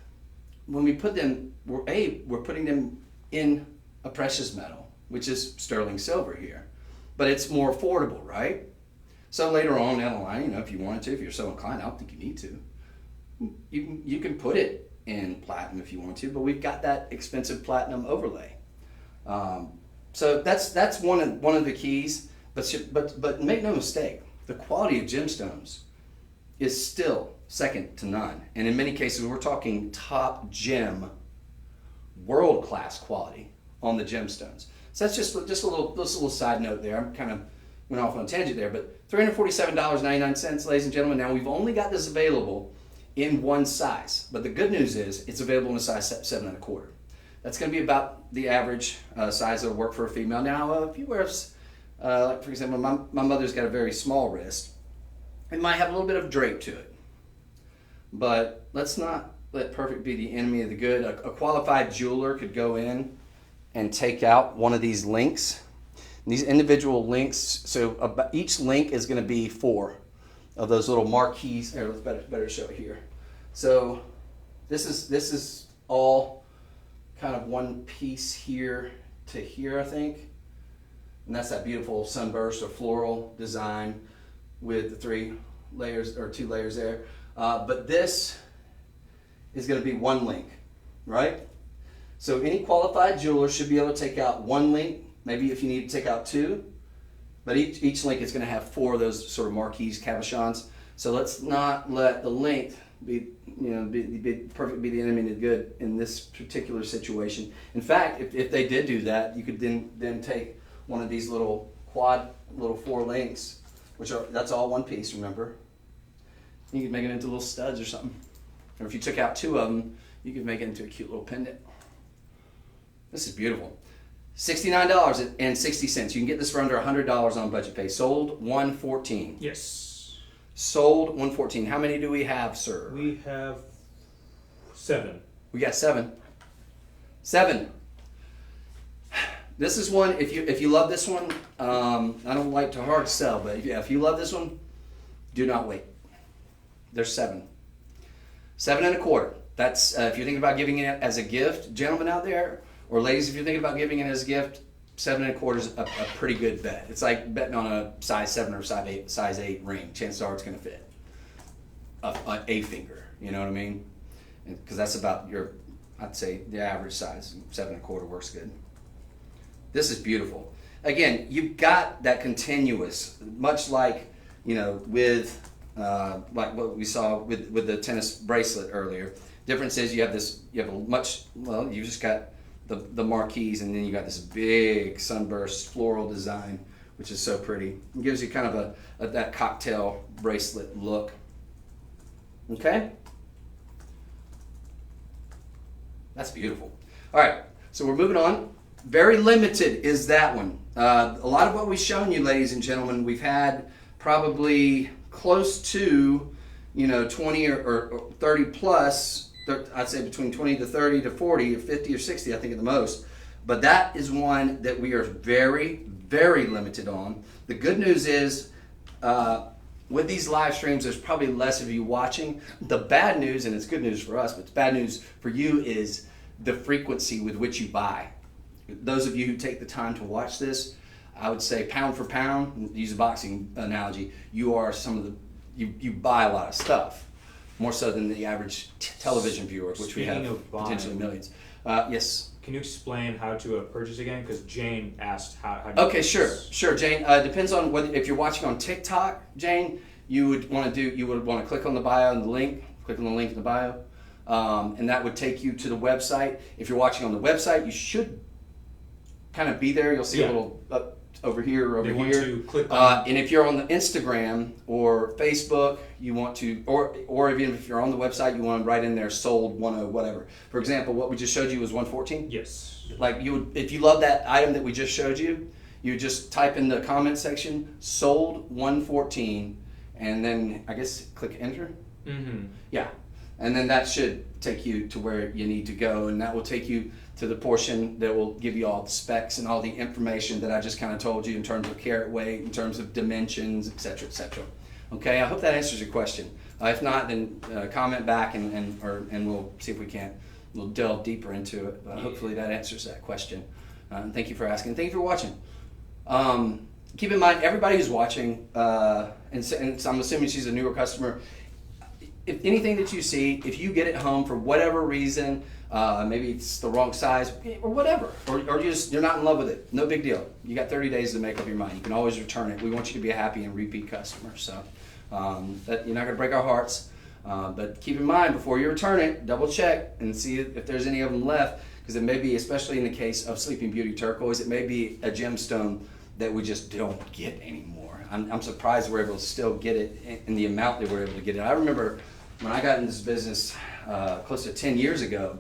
[SPEAKER 1] when we put them, we're putting them in a precious metal, which is sterling silver here, but it's more affordable, right? So later on down the line, if you wanted to, if you're so inclined, I don't think you need to. You can put it in platinum if you want to, but we've got that expensive platinum overlay. So that's one of the keys. But make no mistake, the quality of gemstones is still second to none. And in many cases, we're talking top gem, world-class quality on the gemstones. So that's just a little side note there. I'm kind of went off on a tangent there, but $347.99, ladies and gentlemen. Now, we've only got this available in one size, but the good news is it's available in a size 7 1/4. That's going to be about the average size that'll work for a female. Now, if you wear like for example, my mother's got a very small wrist. It might have a little bit of drape to it. But let's not let perfect be the enemy of the good. A qualified jeweler could go in and take out one of these links. And these individual links, so each link is going to be 4 of those little marquees. Here, let's better show it here. So this is all kind of one piece here to here, I think. And that's that beautiful sunburst or floral design with the 3 layers or 2 layers there. But this is going to be 1 link, right? So any qualified jeweler should be able to take out 1 link, maybe if you need to take out 2. But each link is going to have 4 of those sort of marquise cabochons. So let's not let the length be the enemy of the good in this particular situation. In fact, if they did do that, you could then take one of these little 4 links, that's all 1 piece, remember? You could make it into little studs or something. Or if you took out 2 of them, you could make it into a cute little pendant. This is beautiful. $69.60. You can get this for under $100 on Budget Pay. Sold $114.
[SPEAKER 2] Yes.
[SPEAKER 1] Sold $114. How many do we have, sir?
[SPEAKER 2] We have 7.
[SPEAKER 1] We got 7. 7. This is one, if you love this one, I don't like to hard sell, but if you love this one, do not wait. There's 7. 7 1/4. That's, if you're thinking about giving it as a gift, gentlemen out there, or ladies, if you're thinking about giving it as a gift, 7 1/4 is a pretty good bet. It's like betting on a size 7 or size 8 ring. Chances are it's going to fit a finger, you know what I mean? Because that's about I'd say the average size. 7 1/4 works good. This is beautiful. Again, you've got that continuous, much like, with like what we saw with the tennis bracelet earlier. Difference is you have you just got the marquise, and then you got this big sunburst floral design, which is so pretty. It gives you kind of that cocktail bracelet look. Okay? That's beautiful. All right, so we're moving on. Very limited is that one. A lot of what we've shown you, ladies and gentlemen, we've had probably close to, 20 or 30 plus. I'd say between 20 to 30 to 40 or 50 or 60, I think at the most. But that is one that we are very, very limited on. The good news is with these live streams, there's probably less of you watching. The bad news, and it's good news for us, but the bad news for you is the frequency with which you buy. Those of you who take the time to watch this, I would say pound for pound, use a boxing analogy, you are some of the, you buy a lot of stuff, more so than the average television viewer, which we have potentially millions. Yes?
[SPEAKER 2] Can you explain how to purchase again? Because Jane asked how do you
[SPEAKER 1] Okay,
[SPEAKER 2] purchase?
[SPEAKER 1] sure, Jane. Depends on whether, if you're watching on TikTok, Jane, you would want to click on the bio and the link, click on the link in the bio, and that would take you to the website. If you're watching on the website, you should kind of be there. You'll see a little over here or over
[SPEAKER 2] They want
[SPEAKER 1] here.
[SPEAKER 2] to click on
[SPEAKER 1] And if you're on the Instagram or Facebook, you want to, or even if you're on the website, you want to write in there sold 10 whatever. For example, what we just showed you was 114.
[SPEAKER 2] Yes.
[SPEAKER 1] Like you would, if you love that item that we just showed you, you would just type in the comment section sold 114, and then I guess click enter.
[SPEAKER 2] Mm-hmm.
[SPEAKER 1] Yeah, and then that should take you to where you need to go, and that will take you to the portion that will give you all the specs and all the information that I just kind of told you in terms of carat weight, in terms of dimensions, etc., etc. Okay, I hope that answers your question. If not, then comment back and we'll see if we'll delve deeper into it. But hopefully that answers that question. And thank you for asking. Thank you for watching. Keep in mind, everybody who's watching, and so I'm assuming she's a newer customer, if anything that you see, if you get it home for whatever reason, maybe it's the wrong size or whatever, or you're not in love with it, no big deal. You got 30 days to make up your mind. You can always return it. We want you to be a happy and repeat customer. So that you're not going to break our hearts. But keep in mind, before you return it, double check and see if there's any of them left, because it may be, especially in the case of Sleeping Beauty Turquoise, it may be a gemstone that we just don't get anymore. I'm surprised we're able to still get it in the amount that we're able to get it. I remember when I got in this business close to 10 years ago,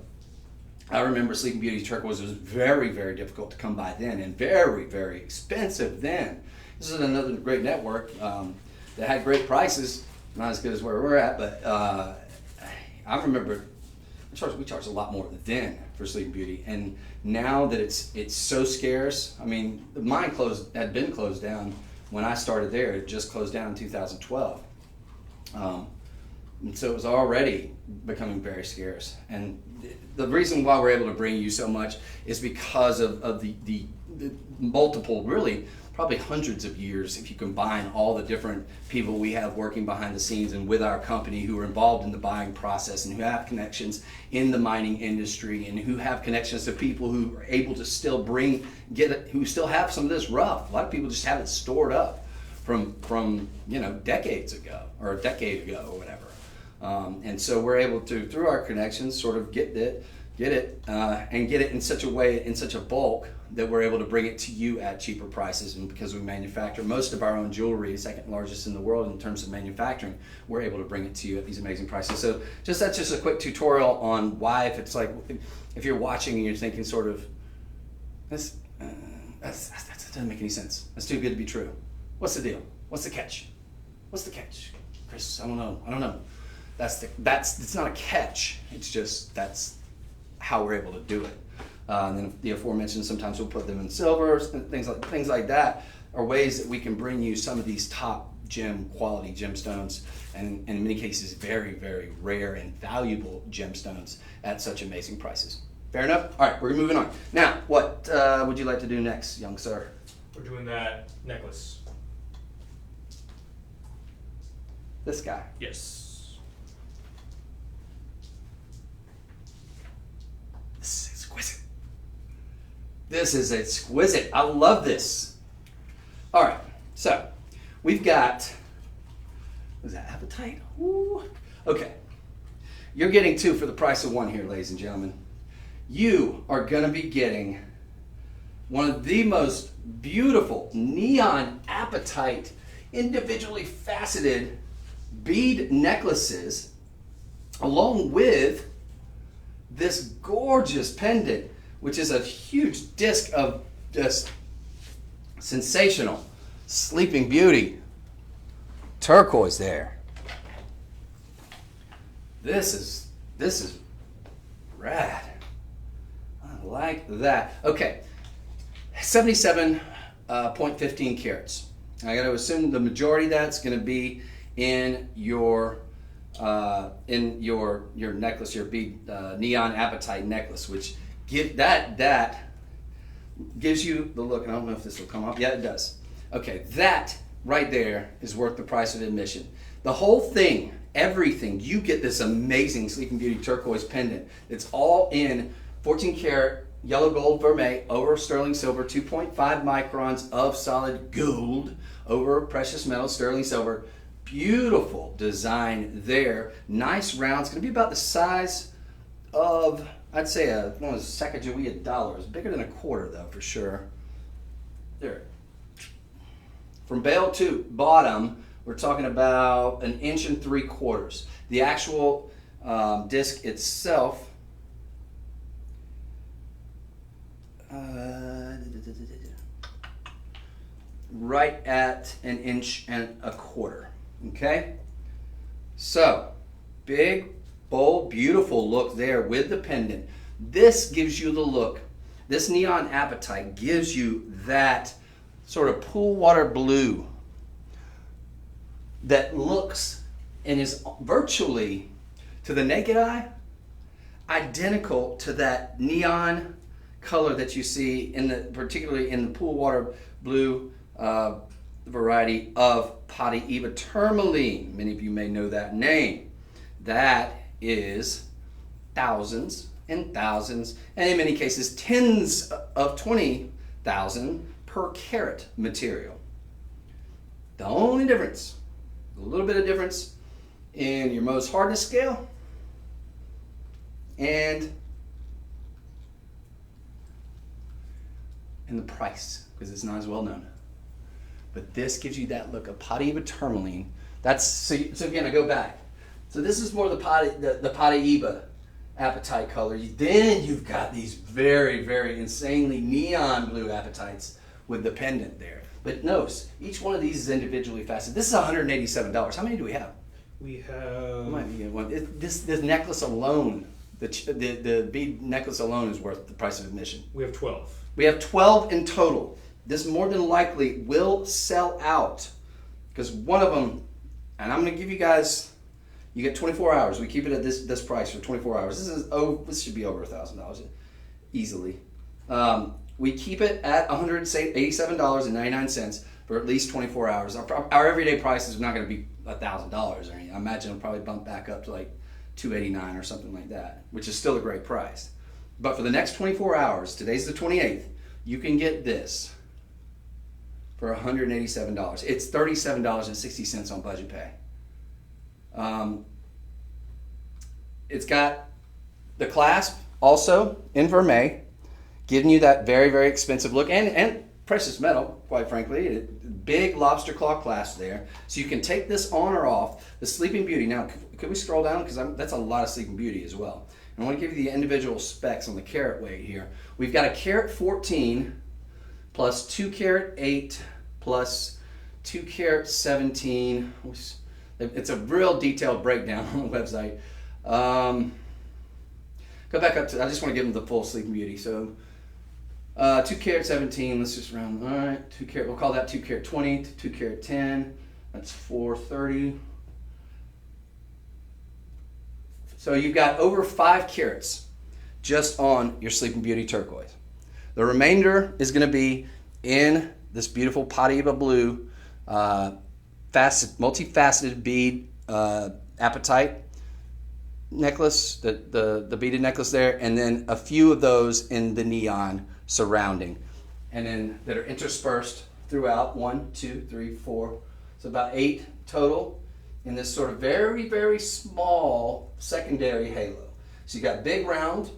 [SPEAKER 1] I remember Sleeping Beauty Turquoise was very, very difficult to come by then, and very, very expensive then. This is another great network that had great prices, not as good as where we're at, but I remember we charged a lot more then for Sleeping Beauty, and now that it's so scarce. I mean, mine had been closed down when I started there. It just closed down in 2012. And so it was already becoming very scarce. And the reason why we're able to bring you so much is because of the multiple, really, probably hundreds of years, if you combine all the different people we have working behind the scenes and with our company who are involved in the buying process and who have connections in the mining industry and who have connections to people who are able to still who still have some of this rough. A lot of people just have it stored up from decades ago or a decade ago or whatever. And so we're able to, through our connections, sort of get it and get it in such a way, in such a bulk, that we're able to bring it to you at cheaper prices. And because we manufacture most of our own jewelry, second largest in the world in terms of manufacturing, we're able to bring it to you at these amazing prices. So that's just a quick tutorial on why, if you're watching and you're thinking sort of, that doesn't make any sense. That's too good to be true. What's the deal? What's the catch? What's the catch? Chris, I don't know. It's not a catch. It's just that's how we're able to do it. And then the aforementioned, sometimes we'll put them in silver, things like that, are ways that we can bring you some of these top quality gemstones, and in many cases very, very rare and valuable gemstones at such amazing prices. Fair enough? All right, we're moving on. Now, what would you like to do next, young sir?
[SPEAKER 2] We're doing that necklace.
[SPEAKER 1] This guy.
[SPEAKER 2] Yes.
[SPEAKER 1] This is exquisite. I love this. All right, so we've got, was that appetite? Ooh. Okay, you're getting two for the price of one here, ladies and gentlemen. You are going to be getting one of the most beautiful neon apatite, individually faceted bead necklaces, along with this gorgeous pendant, which is a huge disc of just sensational Sleeping Beauty turquoise there. This is rad. I like that. Okay, 77.15 carats. I got to assume the majority of that's going to be in your necklace, your bead neon apatite necklace, which that gives you the look. I don't know if this will come up. Yeah, it does. Okay, that right there is worth the price of admission. The whole thing, everything, you get this amazing Sleeping Beauty turquoise pendant. It's all in 14 karat yellow gold vermeil over sterling silver, 2.5 microns of solid gold over precious metal sterling silver. Beautiful design there. Nice round. It's going to be about the size of, I'd say, one of those Sacagawea dollars. Bigger than a quarter, though, for sure. There. From bail to bottom, we're talking about 1 3/4 inches. The actual disc itself, right at 1 1/4 inches. Okay? So, big, bold, beautiful look there with the pendant. This gives you the look. This neon apatite gives you that sort of pool water blue that looks and is virtually, to the naked eye, identical to that neon color that you see particularly in the pool water blue variety of Pataeva tourmaline. Many of you may know that name. That is thousands and thousands, and in many cases tens of 20,000 per carat material. The only difference, a little bit of difference in your Mohs hardness scale and in the price, because it's not as well known. But this gives you that look of Pataeva tourmaline. That's so again, I go back. So this is more the Pataeva apatite color. Then you've got these very, very insanely neon blue apatites with the pendant there. But notice, each one of these is individually faceted. This is $187. How many do we have?
[SPEAKER 2] We have.
[SPEAKER 1] Might be one. This necklace alone, the bead necklace alone is worth the price of admission.
[SPEAKER 2] We have 12.
[SPEAKER 1] We have 12 in total. This more than likely will sell out because one of them, and I'm going to give you guys, you get 24 hours. We keep it at this price for 24 hours. This should be over $1,000 easily. We keep it at $187.99 for at least 24 hours. Our everyday price is not going to be $1,000 or anything. I imagine it'll probably bump back up to like $289 or something like that, which is still a great price. But for the next 24 hours, today's the 28th, you can get this for $187. It's $37.60 on Budget Pay. It's got the clasp also in vermeil, giving you that very, very expensive look, and precious metal, quite frankly. Big lobster claw clasp there. So you can take this on or off. The Sleeping Beauty. Now, could we scroll down? Because that's a lot of Sleeping Beauty as well. And I want to give you the individual specs on the carat weight here. We've got a carat 14 plus 2 carat 8 plus 2 carat 17. It's a real detailed breakdown on the website. Go back up to, I just want to give them the full Sleeping Beauty. So 2 carat 17, let's just round, all right, 2 carat, we'll call that 2 carat 20, 2 carat 10, that's 430. So you've got over 5 carats just on your Sleeping Beauty turquoise. The remainder is going to be in this beautiful Pataeva blue, multifaceted bead apatite necklace, the beaded necklace there, and then a few of those in the neon surrounding, and then that are interspersed throughout 1, 2, 3, 4. So about 8 total in this sort of very, very small secondary halo. So you got big round,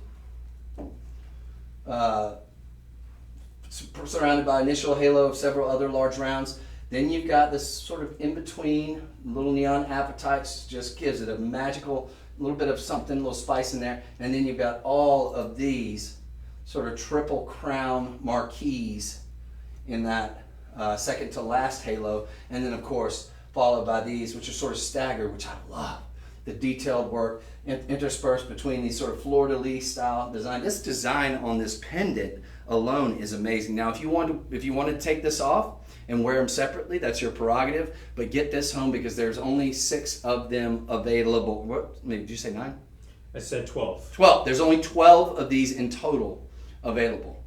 [SPEAKER 1] surrounded by initial halo of several other large rounds. Then you've got this sort of in-between little neon apatites, just gives it a magical little bit of something, a little spice in there. And then you've got all of these sort of triple crown marquees in that second to last halo. And then of course, followed by these, which are sort of staggered, which I love. The detailed work interspersed between these sort of fleur-de-lis style design. This design on this pendant, alone is amazing. Now, if you want to take this off and wear them separately, that's your prerogative. But get this home because there's only 6 of them available. What did you say, 9?
[SPEAKER 2] I said 12.
[SPEAKER 1] 12. There's only 12 of these in total available.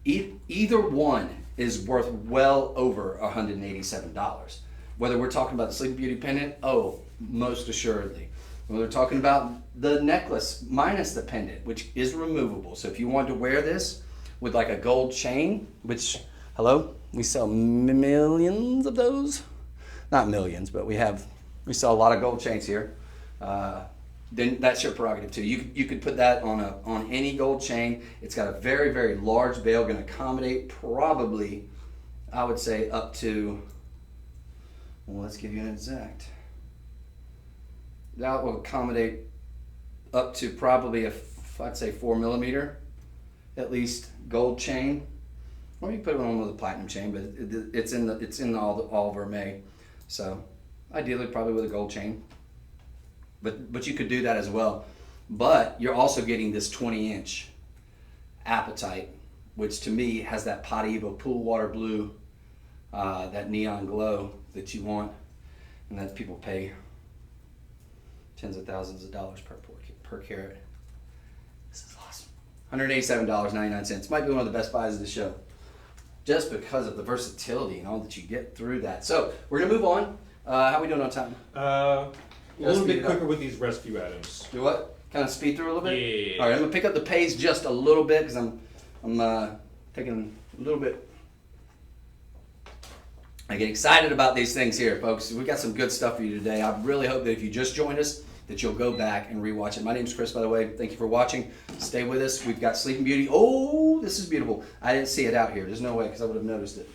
[SPEAKER 1] Either one is worth well over $187. Whether we're talking about the Sleeping Beauty pendant, oh, most assuredly. Whether we're talking about the necklace minus the pendant, which is removable. So if you want to wear this with like a gold chain, which, hello, we sell millions of those. Not millions, but we sell a lot of gold chains here. Then that's your prerogative too. You could put that on any gold chain. It's got a very, very large bail, going to accommodate probably, I would say, up to, well, let's give you an exact. That will accommodate up to probably I'd say 4 millimeter, at least, gold chain. Or you can put it on with a platinum chain, but it's in all vermeil. So ideally, probably with a gold chain. But you could do that as well. But you're also getting this 20-inch apatite, which to me has that Pot-Evo pool water blue, that neon glow that you want, and that people pay tens of thousands of dollars per carat. This is awesome. $187.99. Might be one of the best buys of the show, just because of the versatility and all that you get through that. So we're gonna move on. How are we doing on time?
[SPEAKER 2] A little bit quicker with these rescue items.
[SPEAKER 1] Do what? Kind of speed through a little bit?
[SPEAKER 2] Yeah.
[SPEAKER 1] All right, I'm going to pick up the pace just a little bit because I'm taking a little bit. I get excited about these things here, folks. We've got some good stuff for you today. I really hope that if you just joined us, that you'll go back and rewatch it. My name's Chris, by the way. Thank you for watching. Stay with us. We've got Sleeping Beauty. Oh, this is beautiful. I didn't see it out here. There's no way because I would have noticed it.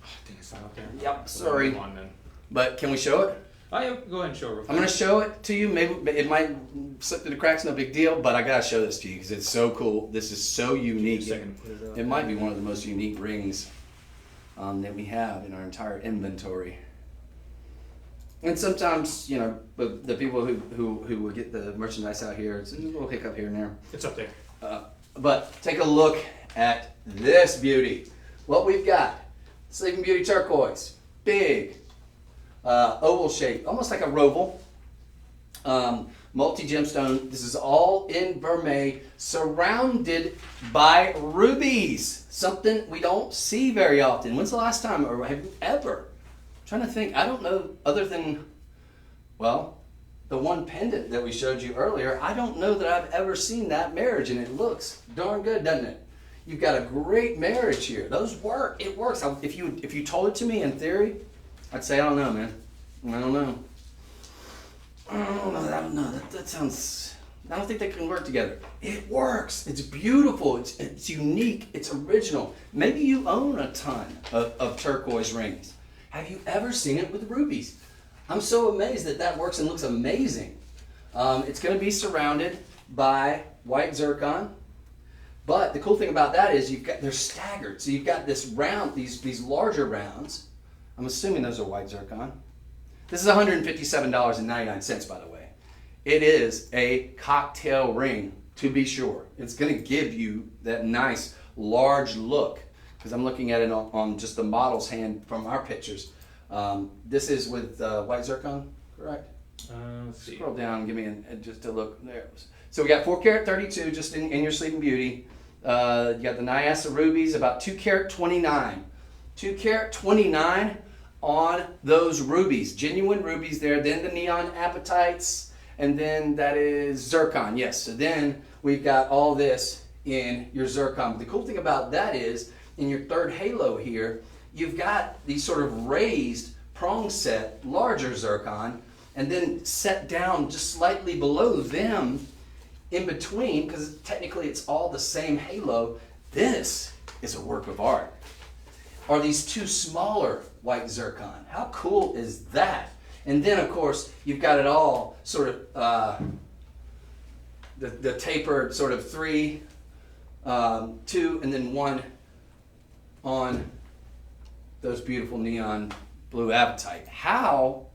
[SPEAKER 2] I think it's not out there.
[SPEAKER 1] Yep, sorry.
[SPEAKER 2] On, then.
[SPEAKER 1] But can we show it?
[SPEAKER 2] Oh, yeah, go ahead and show it real quick.
[SPEAKER 1] I'm going to show it to you. Maybe it might slip through the cracks, no big deal, but I got to show this to you because it's so cool. This is so unique. It might be one of the most unique rings that we have in our entire inventory. And sometimes, you know, the people who will get the merchandise out here, it's a little hiccup here and there.
[SPEAKER 2] It's up there.
[SPEAKER 1] But take a look at this beauty. What we've got, Sleeping Beauty Turquoise, big, oval shape, almost like a roval, multi-gemstone. This is all in vermeil, surrounded by rubies, something we don't see very often. When's the last time, or have you ever? I'm trying to think, I don't know, other than, well, the one pendant that we showed you earlier, I don't know that I've ever seen that marriage, and it looks darn good, doesn't it? You've got a great marriage here. Those work. It works. If you told it to me in theory, I'd say, I don't know, man. I don't know. I don't know. That sounds... I don't think they can work together. It works. It's beautiful. It's unique. It's original. Maybe you own a ton of turquoise rings. Have you ever seen it with rubies? I'm so amazed that works and looks amazing. It's going to be surrounded by white zircon. But the cool thing about that is they're staggered. So you've got this round, these larger rounds. I'm assuming those are white zircon. This is $157.99, by the way. It is a cocktail ring, to be sure. It's going to give you that nice, large look. Because I'm looking at it on just the model's hand from our pictures. This is with white zircon, correct?
[SPEAKER 2] Let's see.
[SPEAKER 1] Scroll down and give me just a look. There it was. So we got 4 karat 32 just in your Sleeping Beauty. You got the Nyassa rubies, about 2 karat 29. 2 karat 29 on those rubies. Genuine rubies there. Then the neon apatites. And then that is zircon. Yes, so then we've got all this in your zircon. But the cool thing about that is, in your third halo here, you've got these sort of raised prong set, larger zircon, and then set down just slightly below them in between, because technically it's all the same halo. This is a work of art. Are these 2 smaller white zircon? How cool is that? And then, of course, you've got it all sort of, the tapered sort of 3, 2, and then 1 on those beautiful neon blue apatite. How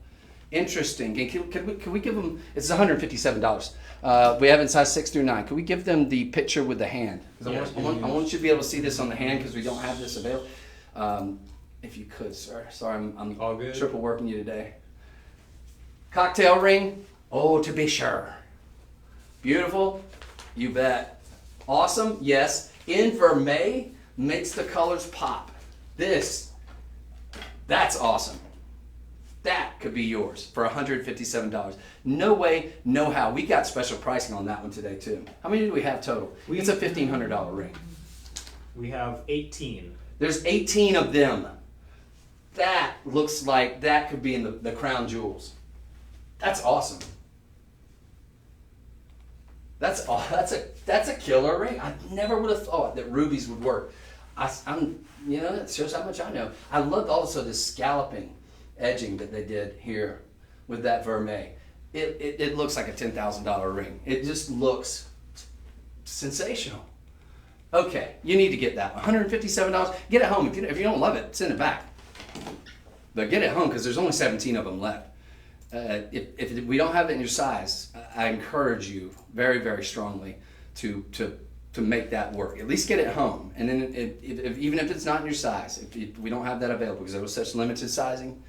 [SPEAKER 1] interesting. And can we give them? It's $157. We have it in size 6 through 9. Can we give them the picture with the hand? Because I want you to be able to see this on the hand because we don't have this available. If you could, sir. Sorry, I'm
[SPEAKER 2] all good.
[SPEAKER 1] Triple working you today. Cocktail ring. Oh, to be sure. Beautiful. You bet. Awesome. Yes. In vermeil makes the colors pop. That's awesome. That could be yours for $157. No way, no how. We got special pricing on that one today too. How many do we have total? It's a $1,500 ring.
[SPEAKER 2] We have 18.
[SPEAKER 1] There's 18 of them. That looks like that could be in the crown jewels. That's awesome. That's a killer ring. I never would have thought that rubies would work. That shows how much I know. I loved also the scalloping edging that they did here with that vermeil. It looks like a $10,000 ring. It just looks sensational. Okay, you need to get that one. $157. Get it home. If you don't love it, send it back. But get it home because there's only 17 of them left. If we don't have it in your size, I encourage you very, very strongly to make that work. At least get it home. And then even if it's not in your size, if we don't have that available because there was such limited sizing,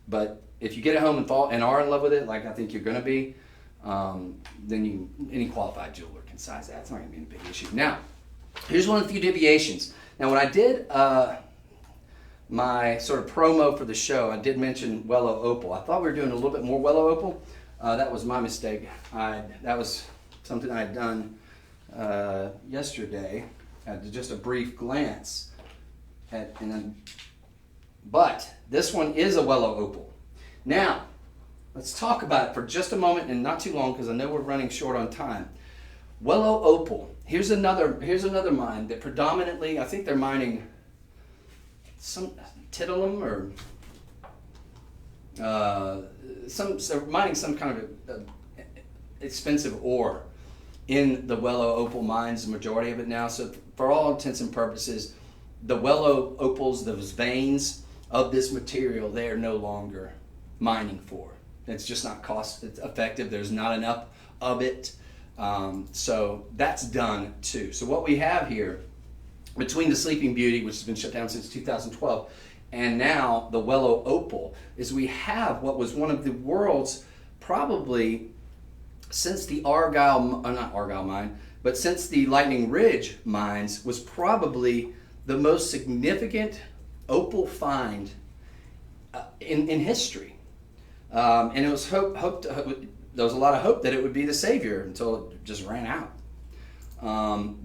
[SPEAKER 1] but if you get it home and are in love with it, like I think you're going to be, then any qualified jeweler can size that. It's not going to be a big issue. Now, here's one of the few deviations. Now, when I did my sort of promo for the show, I did mention Wellow Opal. I thought we were doing a little bit more Wellow Opal. That was my mistake. That was something I had done yesterday. Just a brief glance but this one is a Wellow Opal. Now, let's talk about it for just a moment and not too long because I know we're running short on time. Wellow Opal. Here's another mine that predominantly, I think they're mining some titanium or mining some kind of expensive ore in the Wellow Opal mines, the majority of it now. So for all intents and purposes, the Wellow Opals, those veins of this material, they are no longer mining for. It's just not cost effective. There's not enough of it. So that's done too. So what we have here between the Sleeping Beauty, which has been shut down since 2012, and now the Wellow Opal, is we have what was one of the world's probably since the since the Lightning Ridge mines was probably the most significant opal find in history. And it was there was a lot of hope that it would be the savior until it just ran out.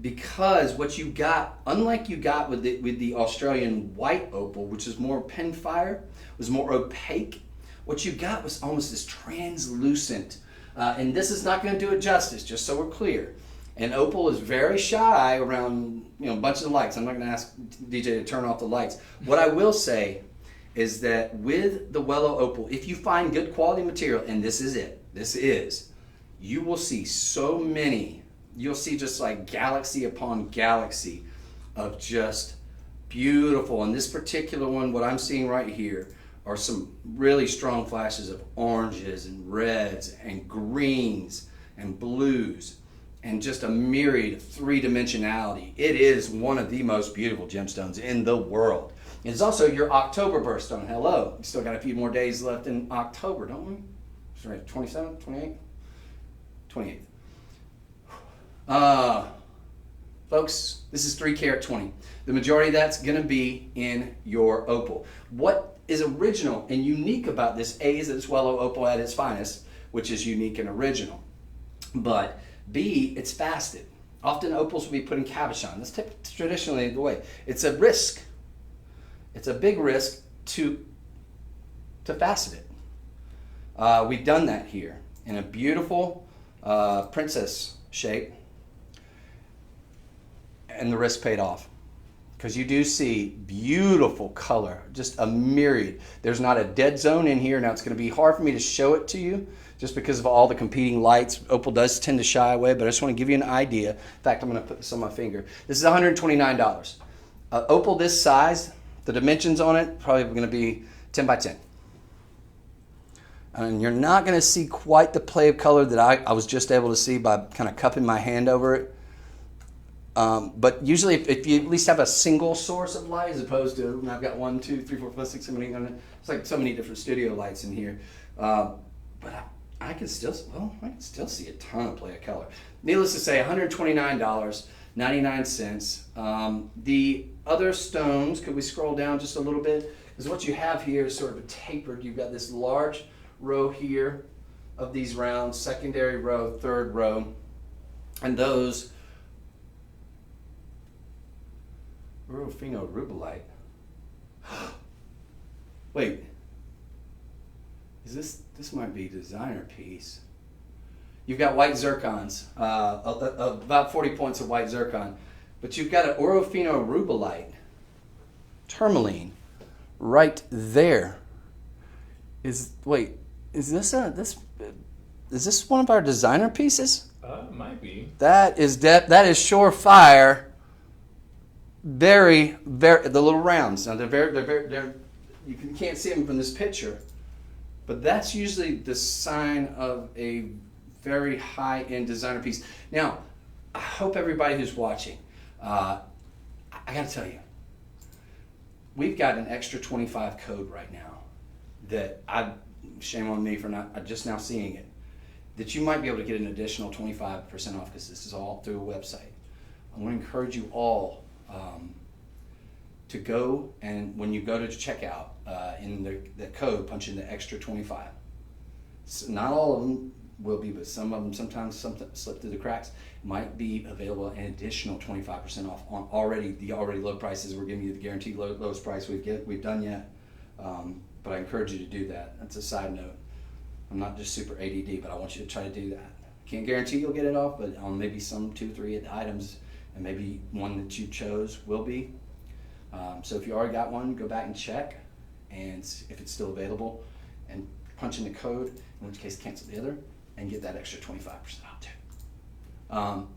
[SPEAKER 1] Because what you got, unlike you got with the Australian white opal, which is more pinfire, was more opaque, what you got was almost this translucent. And this is not going to do it justice, just so we're clear. And opal is very shy around bunches of lights. I'm not going to ask DJ to turn off the lights. What I will say is that with the Wellow Opal, if you find good quality material, and this is, you will see so many, you'll see just like galaxy upon galaxy of just beautiful. And this particular one, what I'm seeing right here, are some really strong flashes of oranges and reds and greens and blues and just a myriad of three-dimensionality. It is one of the most beautiful gemstones in the world. It's also your October birthstone. Hello. We still got a few more days left in October, don't we? It's right, 27th, 28th? 28th. Folks, this is 3 carat 20. The majority of that's going to be in your opal. What is original and unique about this, A, is that it's Wellow Opal at its finest, which is unique and original. But B, it's faceted. Often opals will be put in cabochon. That's traditionally the way. It's a risk. It's a big risk to facet it. We've done that here in a beautiful princess shape, and the risk paid off. Because you do see beautiful color, just a myriad. There's not a dead zone in here. Now it's going to be hard for me to show it to you just because of all the competing lights. Opal does tend to shy away, but I just want to give you an idea. In fact, I'm going to put this on my finger. This is $129. Opal this size, the dimensions on it, probably going to be 10 by 10. And you're not going to see quite the play of color that I was just able to see by kind of cupping my hand over it. But usually if you at least have a single source of light as opposed to, I've got 1, 2, 3, 4, 5, 6, 7, 8, 9, it's like so many different studio lights in here. But I can still see a ton of play of color. Needless to say, $129.99. The other stones, could we scroll down just a little bit? Because what you have here is sort of a tapered, you've got this large row here of these rounds, secondary row, third row, and those Rufino rubellite. Wait, is this might be a designer piece. You've got white zircons, about 40 points of white zircon, but you've got an Orofino rubellite tourmaline right there. Is this one of our designer pieces?
[SPEAKER 2] Might be.
[SPEAKER 1] That is surefire. Very, very, the little rounds. Now they're you can't see them from this picture, but that's usually the sign of a very high-end designer piece. Now, I hope everybody who's watching, I got to tell you, we've got an extra 25 code right now that shame on me for not just now seeing it, that you might be able to get an additional 25% off because this is all through a website. I want to encourage you all to go, and when you go to checkout, in the code, punch in the extra 25. So not all of them will be, but some of them sometimes slip through the cracks. Might be available an additional 25% off on the already low prices. We're giving you the guaranteed lowest price we've done yet. But I encourage you to do that. That's a side note. I'm not just super ADD, but I want you to try to do that. Can't guarantee you'll get it off, but on maybe some 2, 3 items, and maybe one that you chose will be. So if you already got one, go back and check, and if it's still available, and punch in the code, in which case cancel the other, and get that extra 25% off too.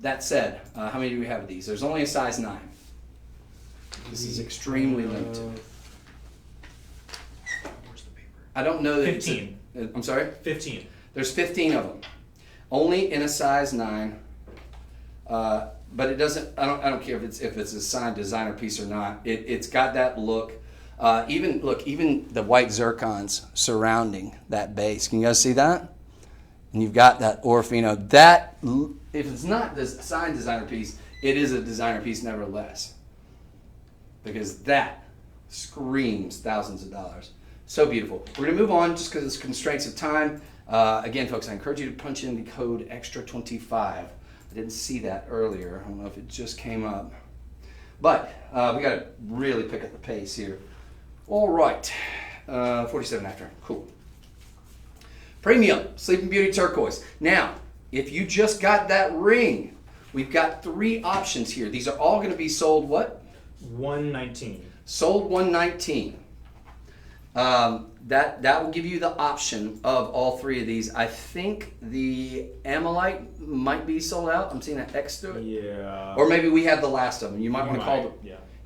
[SPEAKER 1] That said, how many do we have of these? There's only a size 9. This is extremely limited.
[SPEAKER 2] Where's the paper?
[SPEAKER 1] I don't know that
[SPEAKER 2] 15.
[SPEAKER 1] I'm sorry?
[SPEAKER 2] 15.
[SPEAKER 1] There's 15 of them. Only in a size 9. But it doesn't. I don't care if it's a signed designer piece or not. It's got that look. Even the white zircons surrounding that base. Can you guys see that? And you've got that Orofino. That, if it's not the signed designer piece, it is a designer piece nevertheless. Because that screams thousands of dollars. So beautiful. We're gonna move on just because it's constraints of time. Again, folks, I encourage you to punch in the code extra 25. I didn't see that earlier. I don't know if it just came up. But we got to really pick up the pace here. All right. 47 after. Cool. Premium Sleeping Beauty Turquoise. Now, if you just got that ring, we've got 3 options here. These are all going to be sold what?
[SPEAKER 2] $119.
[SPEAKER 1] Sold $119. That will give you the option of all 3 of these. I think the Amylite might be sold out. I'm seeing an X to it.
[SPEAKER 2] Yeah.
[SPEAKER 1] Or maybe we have the last of them. You might want to call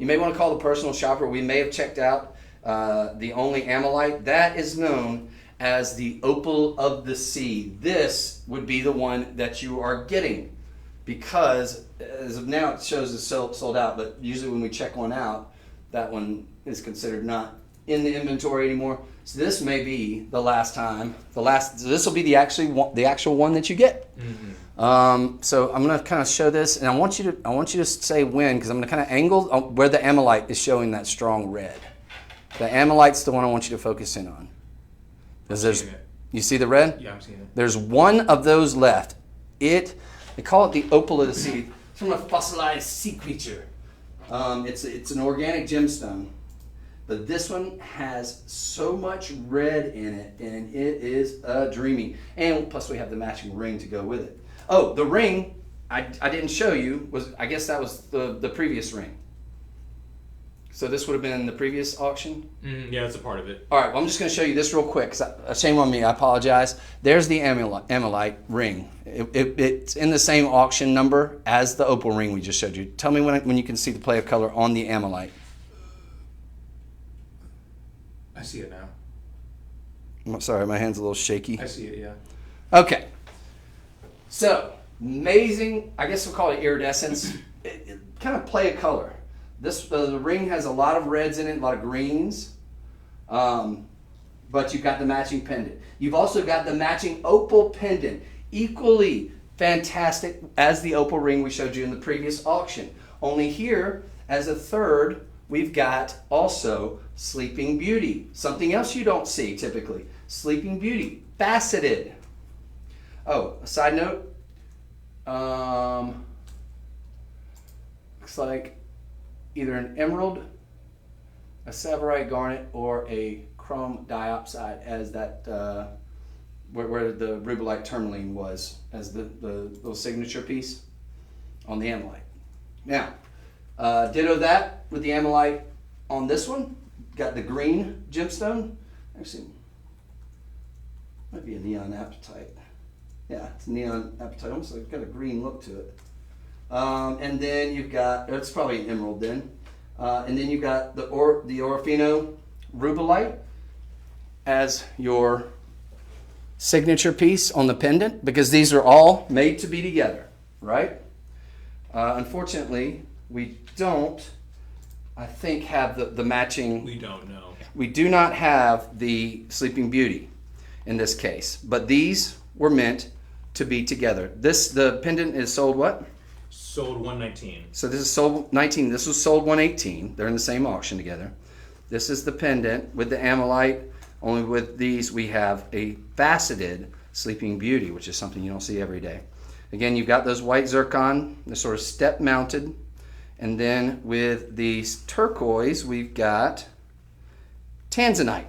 [SPEAKER 1] You may want to call the personal shopper. We may have checked out the only Amylite. That is known as the Opal of the Sea. This would be the one that you are getting because as of now it shows it's sold out. But usually when we check one out, that one is considered not in the inventory anymore. So this may be the last time. So this will be the actual one that you get. Mm-hmm. So I'm going to kind of show this, and I want you to say when, because I'm going to kind of angle where the Amylite is showing that strong red. The Amylite's the one I want you to focus in on. You see the red?
[SPEAKER 2] Yeah, I'm seeing it.
[SPEAKER 1] There's one of those left. They call it the Opal of the Sea. It's from a fossilized sea creature. It's an organic gemstone. But this one has so much red in it, and it is dreamy. And plus we have the matching ring to go with it. Oh, the ring I didn't show you I guess that was the previous ring. So this would have been in the previous auction?
[SPEAKER 2] Yeah, that's a part of it.
[SPEAKER 1] All right, well, I'm just going to show you this real quick. Shame on me, I apologize. There's the Amylite ring. It's in the same auction number as the Opal ring we just showed you. Tell me when you can see the play of color on the Amylite.
[SPEAKER 2] I see it now.
[SPEAKER 1] Sorry, my hand's a little shaky.
[SPEAKER 2] I see it, yeah.
[SPEAKER 1] Okay. So, amazing, I guess we'll call it iridescence. Kind of play a color. The ring has a lot of reds in it, a lot of greens. But you've got the matching pendant. You've also got the matching opal pendant. Equally fantastic as the opal ring we showed you in the previous auction. Only here, as a third, we've got also Sleeping Beauty. Something else you don't see typically. Sleeping Beauty, faceted. Oh, a side note. Looks like either an emerald, a savorite garnet, or a chrome diopside as that where the rubellite tourmaline was as the little signature piece on the ammonite. Now, ditto that with the ammonite on this one. Got the green gemstone. Actually, might be a neon apatite. Yeah, it's neon apatite. Almost like got a green look to it. And then you've got, it's probably an emerald then. And then you've got the Orofino rubellite as your signature piece on the pendant, because these are all made to be together, right? Unfortunately, we don't, I think, have the matching.
[SPEAKER 2] We don't know.
[SPEAKER 1] We do not have the Sleeping Beauty in this case, but these were meant to be together. The pendant is sold what?
[SPEAKER 2] Sold 119.
[SPEAKER 1] So this is sold 19. This was sold 118. They're in the same auction together. This is the pendant with the ammonite. Only with these we have a faceted Sleeping Beauty, which is something you don't see every day. Again, you've got those white zircon. They're sort of step mounted. And then with these turquoise, we've got tanzanite.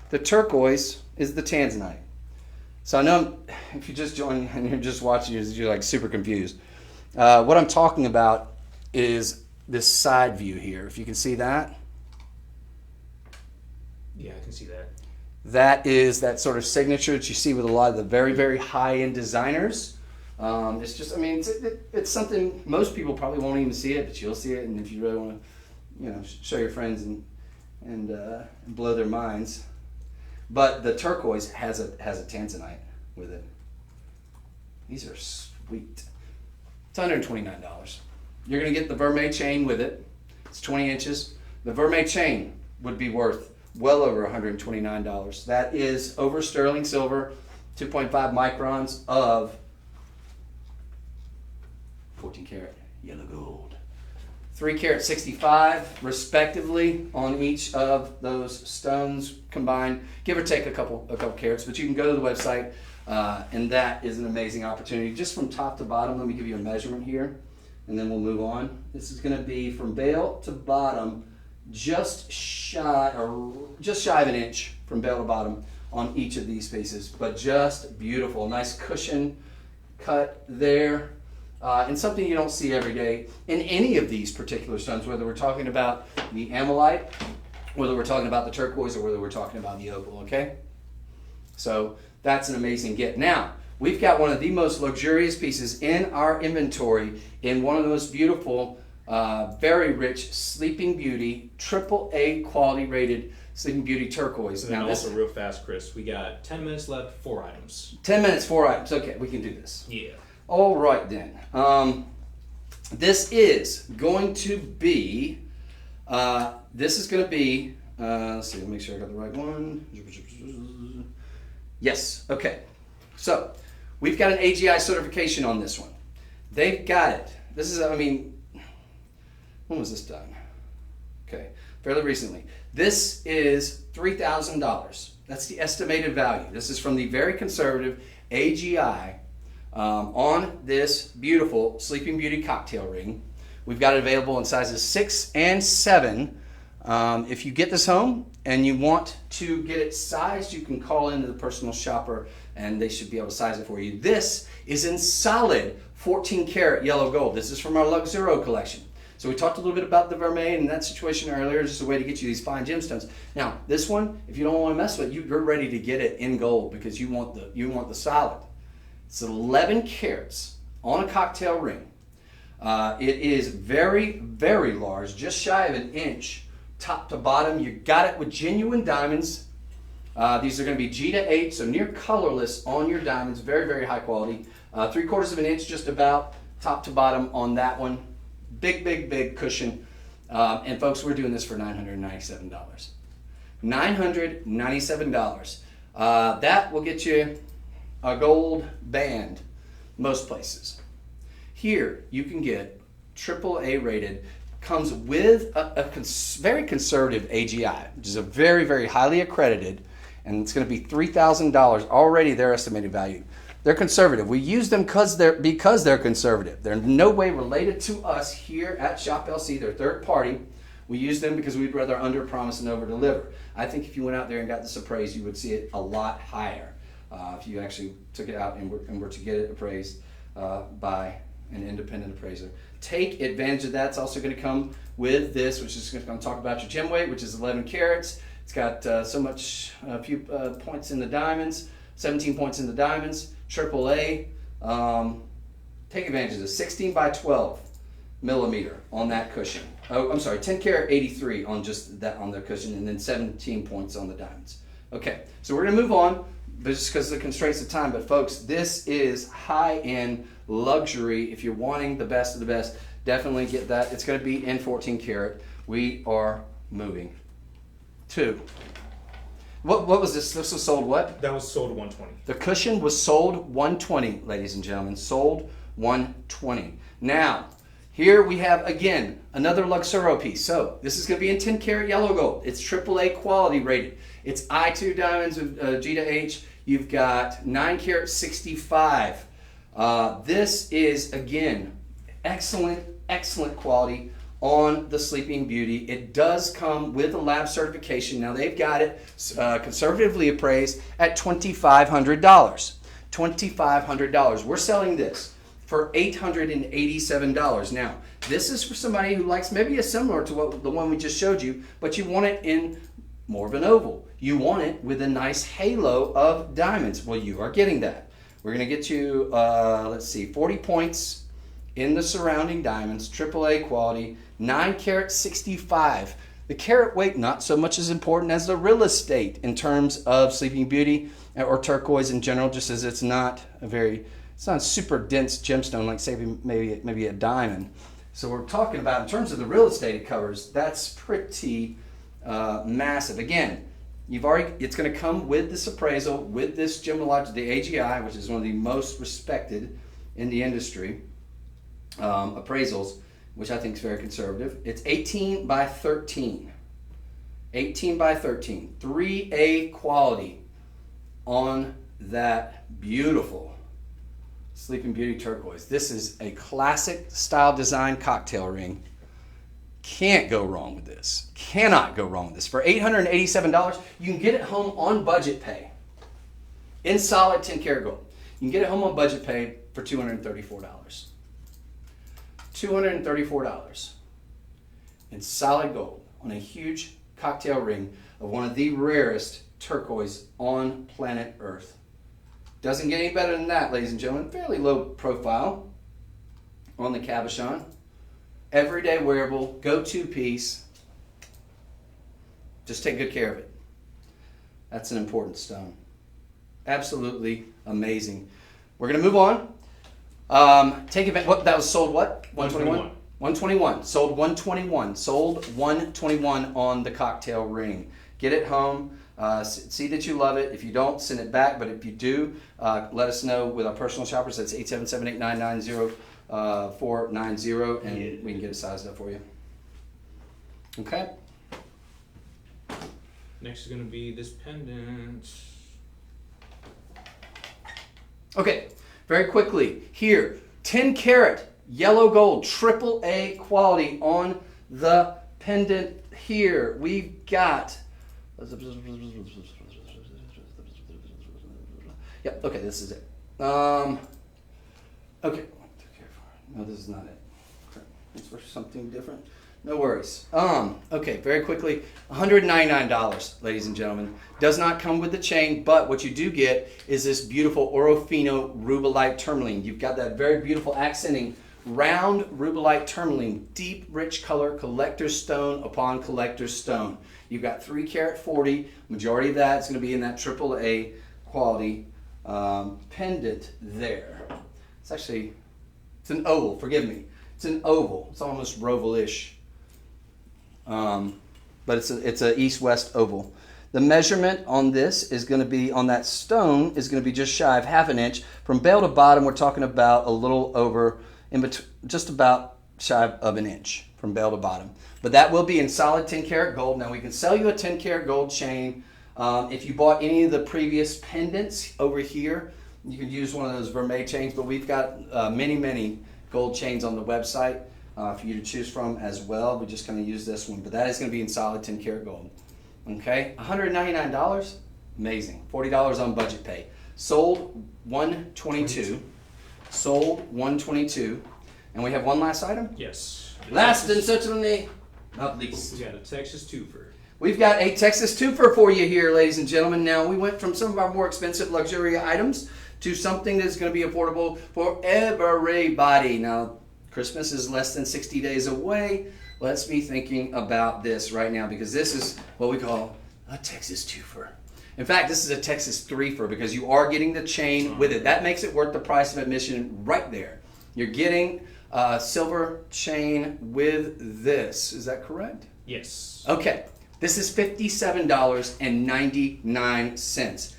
[SPEAKER 1] The turquoise is the tanzanite. So I know if you just join and you're just watching, you're like super confused. What I'm talking about is this side view here. If you can see that.
[SPEAKER 2] Yeah, I can see that.
[SPEAKER 1] That is that sort of signature that you see with a lot of the very, very high-end designers. It's just, I mean, it's something most people probably won't even see it, but you'll see it. And if you really want to, show your friends and blow their minds. But the turquoise has a tanzanite with it. These are sweet. It's $129. You're going to get the vermeil chain with it. It's 20 inches. The vermeil chain would be worth well over $129. That is over sterling silver, 2.5 microns of 14 karat yellow gold. 3 karat 65 respectively on each of those stones combined, give or take a couple carats, but you can go to the website and that is an amazing opportunity. Just from top to bottom, let me give you a measurement here and then we'll move on. This is going to be from bail to bottom, just shy of an inch from bail to bottom on each of these pieces, but just beautiful. Nice cushion cut there. And something you don't see every day in any of these particular stones, whether we're talking about the ammonite, whether we're talking about the turquoise, or whether we're talking about the opal, okay? So that's an amazing get. Now, we've got one of the most luxurious pieces in our inventory in one of the most beautiful, very rich Sleeping Beauty, AAA quality rated Sleeping Beauty turquoise.
[SPEAKER 2] And now also real fast, Chris, we got 10 minutes left, 4 items.
[SPEAKER 1] 10 minutes, 4 items. Okay, we can do this.
[SPEAKER 2] Yeah.
[SPEAKER 1] All right then. This is going to be, let's see, let me make sure I got the right one. Yes, okay. So, we've got an AGI certification on this one. They've got it. This is, when was this done? Okay, fairly recently. This is $3,000. That's the estimated value. This is from the very conservative AGI on this beautiful Sleeping Beauty cocktail ring. We've got it available in sizes 6 and 7. If you get this home and you want to get it sized, you can call into the personal shopper and they should be able to size it for you. This is in solid 14 karat yellow gold. This is from our Luxuro collection. So we talked a little bit about the vermeil and that situation earlier, just a way to get you these fine gemstones. Now, this one, if you don't want to mess with it, you're ready to get it in gold because you want the solid. It's 11 carats on a cocktail ring. It is very, very large, just shy of an inch, top to bottom. You got it with genuine diamonds These are going to be G to H, so near colorless on your diamonds. Very, very high quality. 3/4 of an inch just about top to bottom on that one. Big, big, big cushion. And folks, we're doing this for $997. $997. That will get you a gold band most places. Here you can get AAA rated, comes with a very conservative AGI, which is a very, very highly accredited, and it's going to be $3,000 already their estimated value. They're conservative. We use them because they're conservative. They're in no way related to us here at Shop LC. They're third party. We use them because we'd rather under promise and over deliver. I think if you went out there and got this appraised, you would see it a lot higher if you actually took it out and were to get it appraised by an independent appraiser. Take advantage of that. It's also going to come with this, which is going to talk about your gem weight, which is 11 carats. It's got a few points in the diamonds, 17 points in the diamonds, AAA. Take advantage of this. 16 by 12 millimeter on that cushion. Oh, I'm sorry, 10 karat 83 on just that on the cushion, and then 17 points on the diamonds. Okay, so we're going to move on, but just because of the constraints of time. But folks, this is high-end luxury. If you're wanting the best of the best, definitely get that. It's going to be in 14 karat. We are moving to. What was this? This was sold what?
[SPEAKER 2] That was sold 120.
[SPEAKER 1] The cushion was sold 120, ladies and gentlemen. Sold 120. Now, here we have, again, another Luxuro piece. So this is going to be in 10 karat yellow gold. It's AAA quality rated. It's I2 diamonds with G to H. You've got 9 karat 65. This is, again, excellent, excellent quality on the Sleeping Beauty. It does come with a lab certification. Now they've got it conservatively appraised at $2,500. $2,500. We're selling this for $887. Now, this is for somebody who likes maybe a similar to the one we just showed you, but you want it in more of an oval. You want it with a nice halo of diamonds. Well, you are getting that. We're going to get you, let's see, 40 points in the surrounding diamonds, AAA quality, 9 karat 65. The carat weight, not so much as important as the real estate in terms of Sleeping Beauty or turquoise in general, just as it's not a super dense gemstone like say maybe a diamond. So we're talking about in terms of the real estate it covers, that's pretty massive. Again, it's going to come with this appraisal, with this gemologic, the AGI, which is one of the most respected in the industry appraisals, which I think is very conservative. It's 18 by 13. 18 by 13. 3A quality on that beautiful Sleeping Beauty turquoise. This is a classic style design cocktail ring. Can't go wrong with this. Cannot go wrong with this. For $887, you can get it home on budget pay. In solid 10 karat gold. You can get it home on budget pay for $234. $234 in solid gold on a huge cocktail ring of one of the rarest turquoise on planet Earth. Doesn't get any better than that, ladies and gentlemen. Fairly low profile on the cabochon. Everyday wearable, go-to piece. Just take good care of it. That's an important stone. Absolutely amazing. We're going to move on. Take advantage. What that was sold? What? 121. 121. Sold 121. Sold 121 on the cocktail ring. Get it home. See that you love it. If you don't, send it back. But if you do, let us know with our personal shoppers. That's 877-899-0490, and we can get it sized up for you. Okay.
[SPEAKER 2] Next is going to be this pendant.
[SPEAKER 1] Okay. Very quickly, here, 10 karat yellow gold, AAA quality on the pendant here. We've got, yep, okay, this is it. Okay, no, this is not it. It's for something different. No worries. Okay, very quickly, $199, ladies and gentlemen. Does not come with the chain, but what you do get is this beautiful Orofino rubellite tourmaline. You've got that very beautiful accenting round rubellite tourmaline, deep, rich color, collector's stone upon collector's stone. You've got 3 carat 40. Majority of that is going to be in that AAA quality pendant there. It's an oval. Forgive me. It's an oval. It's almost roval-ish, but it's a east-west oval. The measurement on this is going to be, on that stone, is going to be just shy of 1/2 inch. From bale to bottom, we're talking about a little over, in between, just about shy of an inch from bale to bottom. But that will be in solid 10 karat gold. Now we can sell you a 10 karat gold chain. If you bought any of the previous pendants over here, you could use one of those vermeil chains, but we've got many gold chains on the website for you to choose from as well. We're just going to use this one, but that is going to be in solid 10 karat gold. Okay, $199, amazing. $40 on budget pay. Sold $122. Sold $122. And we have one last item?
[SPEAKER 2] Yes.
[SPEAKER 1] Last and certainly not least.
[SPEAKER 2] We got a Texas twofer.
[SPEAKER 1] We've got a Texas twofer for you here, ladies and gentlemen. Now, we went from some of our more expensive luxury items to something that's going to be affordable for everybody. Now, Christmas is less than 60 days away. Let's be thinking about this right now, because this is what we call a Texas twofer. In fact, this is a Texas threefer, because you are getting the chain with it. That makes it worth the price of admission right there. You're getting a silver chain with this. Is that correct?
[SPEAKER 2] Yes.
[SPEAKER 1] Okay. This is $57.99.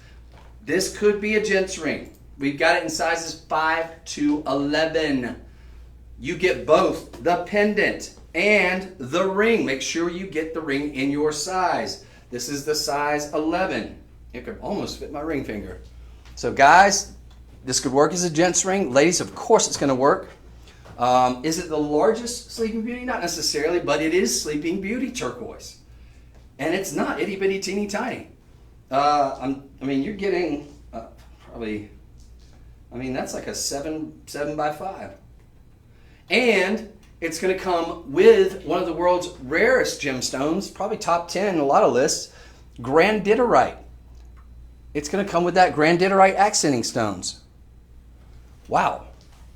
[SPEAKER 1] This could be a gent's ring. We've got it in sizes 5 to 11. You get both the pendant and the ring. Make sure you get the ring in your size. This is the size 11. It could almost fit my ring finger. So guys, this could work as a gent's ring. Ladies, of course it's going to work. Is it the largest Sleeping Beauty? Not necessarily, but it is Sleeping Beauty turquoise. And it's not itty bitty teeny tiny. I mean, you're getting probably, that's like a 7 by 5. And it's going to come with one of the world's rarest gemstones, probably top 10 in a lot of lists, granditerite. It's going to come with that granditerite accenting stones. Wow,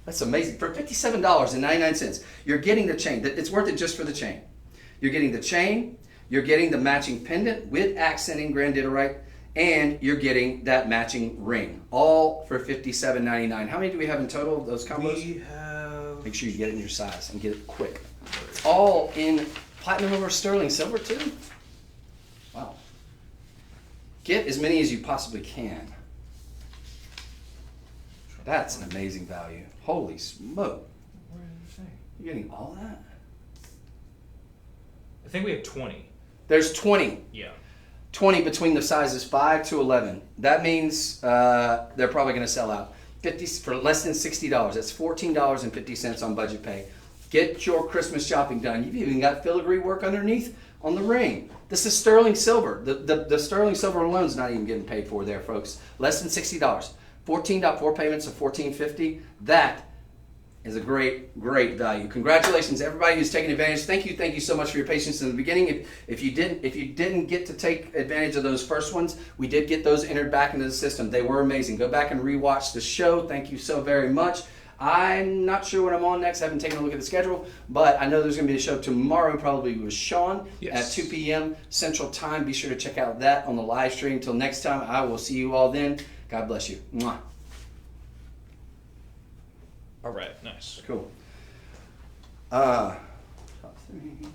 [SPEAKER 1] that's amazing. For $57.99, you're getting the chain. It's worth it just for the chain. You're getting the chain, you're getting the matching pendant with accenting granditerite, and you're getting that matching ring, all for $57.99. How many do we have in total of those combos?
[SPEAKER 2] We have...
[SPEAKER 1] Make sure you get it in your size and get it quick. It's all in platinum or sterling silver too. Wow. Get as many as you possibly can. That's an amazing value. Holy smoke.
[SPEAKER 2] Where did it say?
[SPEAKER 1] You're getting all that?
[SPEAKER 2] I think we have 20.
[SPEAKER 1] There's 20.
[SPEAKER 2] Yeah.
[SPEAKER 1] 20 between the sizes 5 to 11. That means they're probably going to sell out. 50 for less than $60. That's $14.50 on budget pay. Get your Christmas shopping done. You've even got filigree work underneath on the ring. This is sterling silver. The sterling silver alone is not even getting paid for there, folks. Less than $60. 14.4 payments of $14.50. That is a great value. Congratulations to everybody who's taken advantage. Thank you so much for your patience in the beginning. If you didn't get to take advantage of those first ones, we did get those entered back into the system. They were amazing. Go back and rewatch the show. Thank you so very much. I'm not sure what I'm on next. I haven't taken a look at the schedule, but I know there's going to be a show tomorrow, probably with Sean at 2 p.m. Central Time. Be sure to check out that on the live stream. Until next time, I will see you all then. God bless you. Mwah.
[SPEAKER 2] All right, nice.
[SPEAKER 1] Cool. Top 3.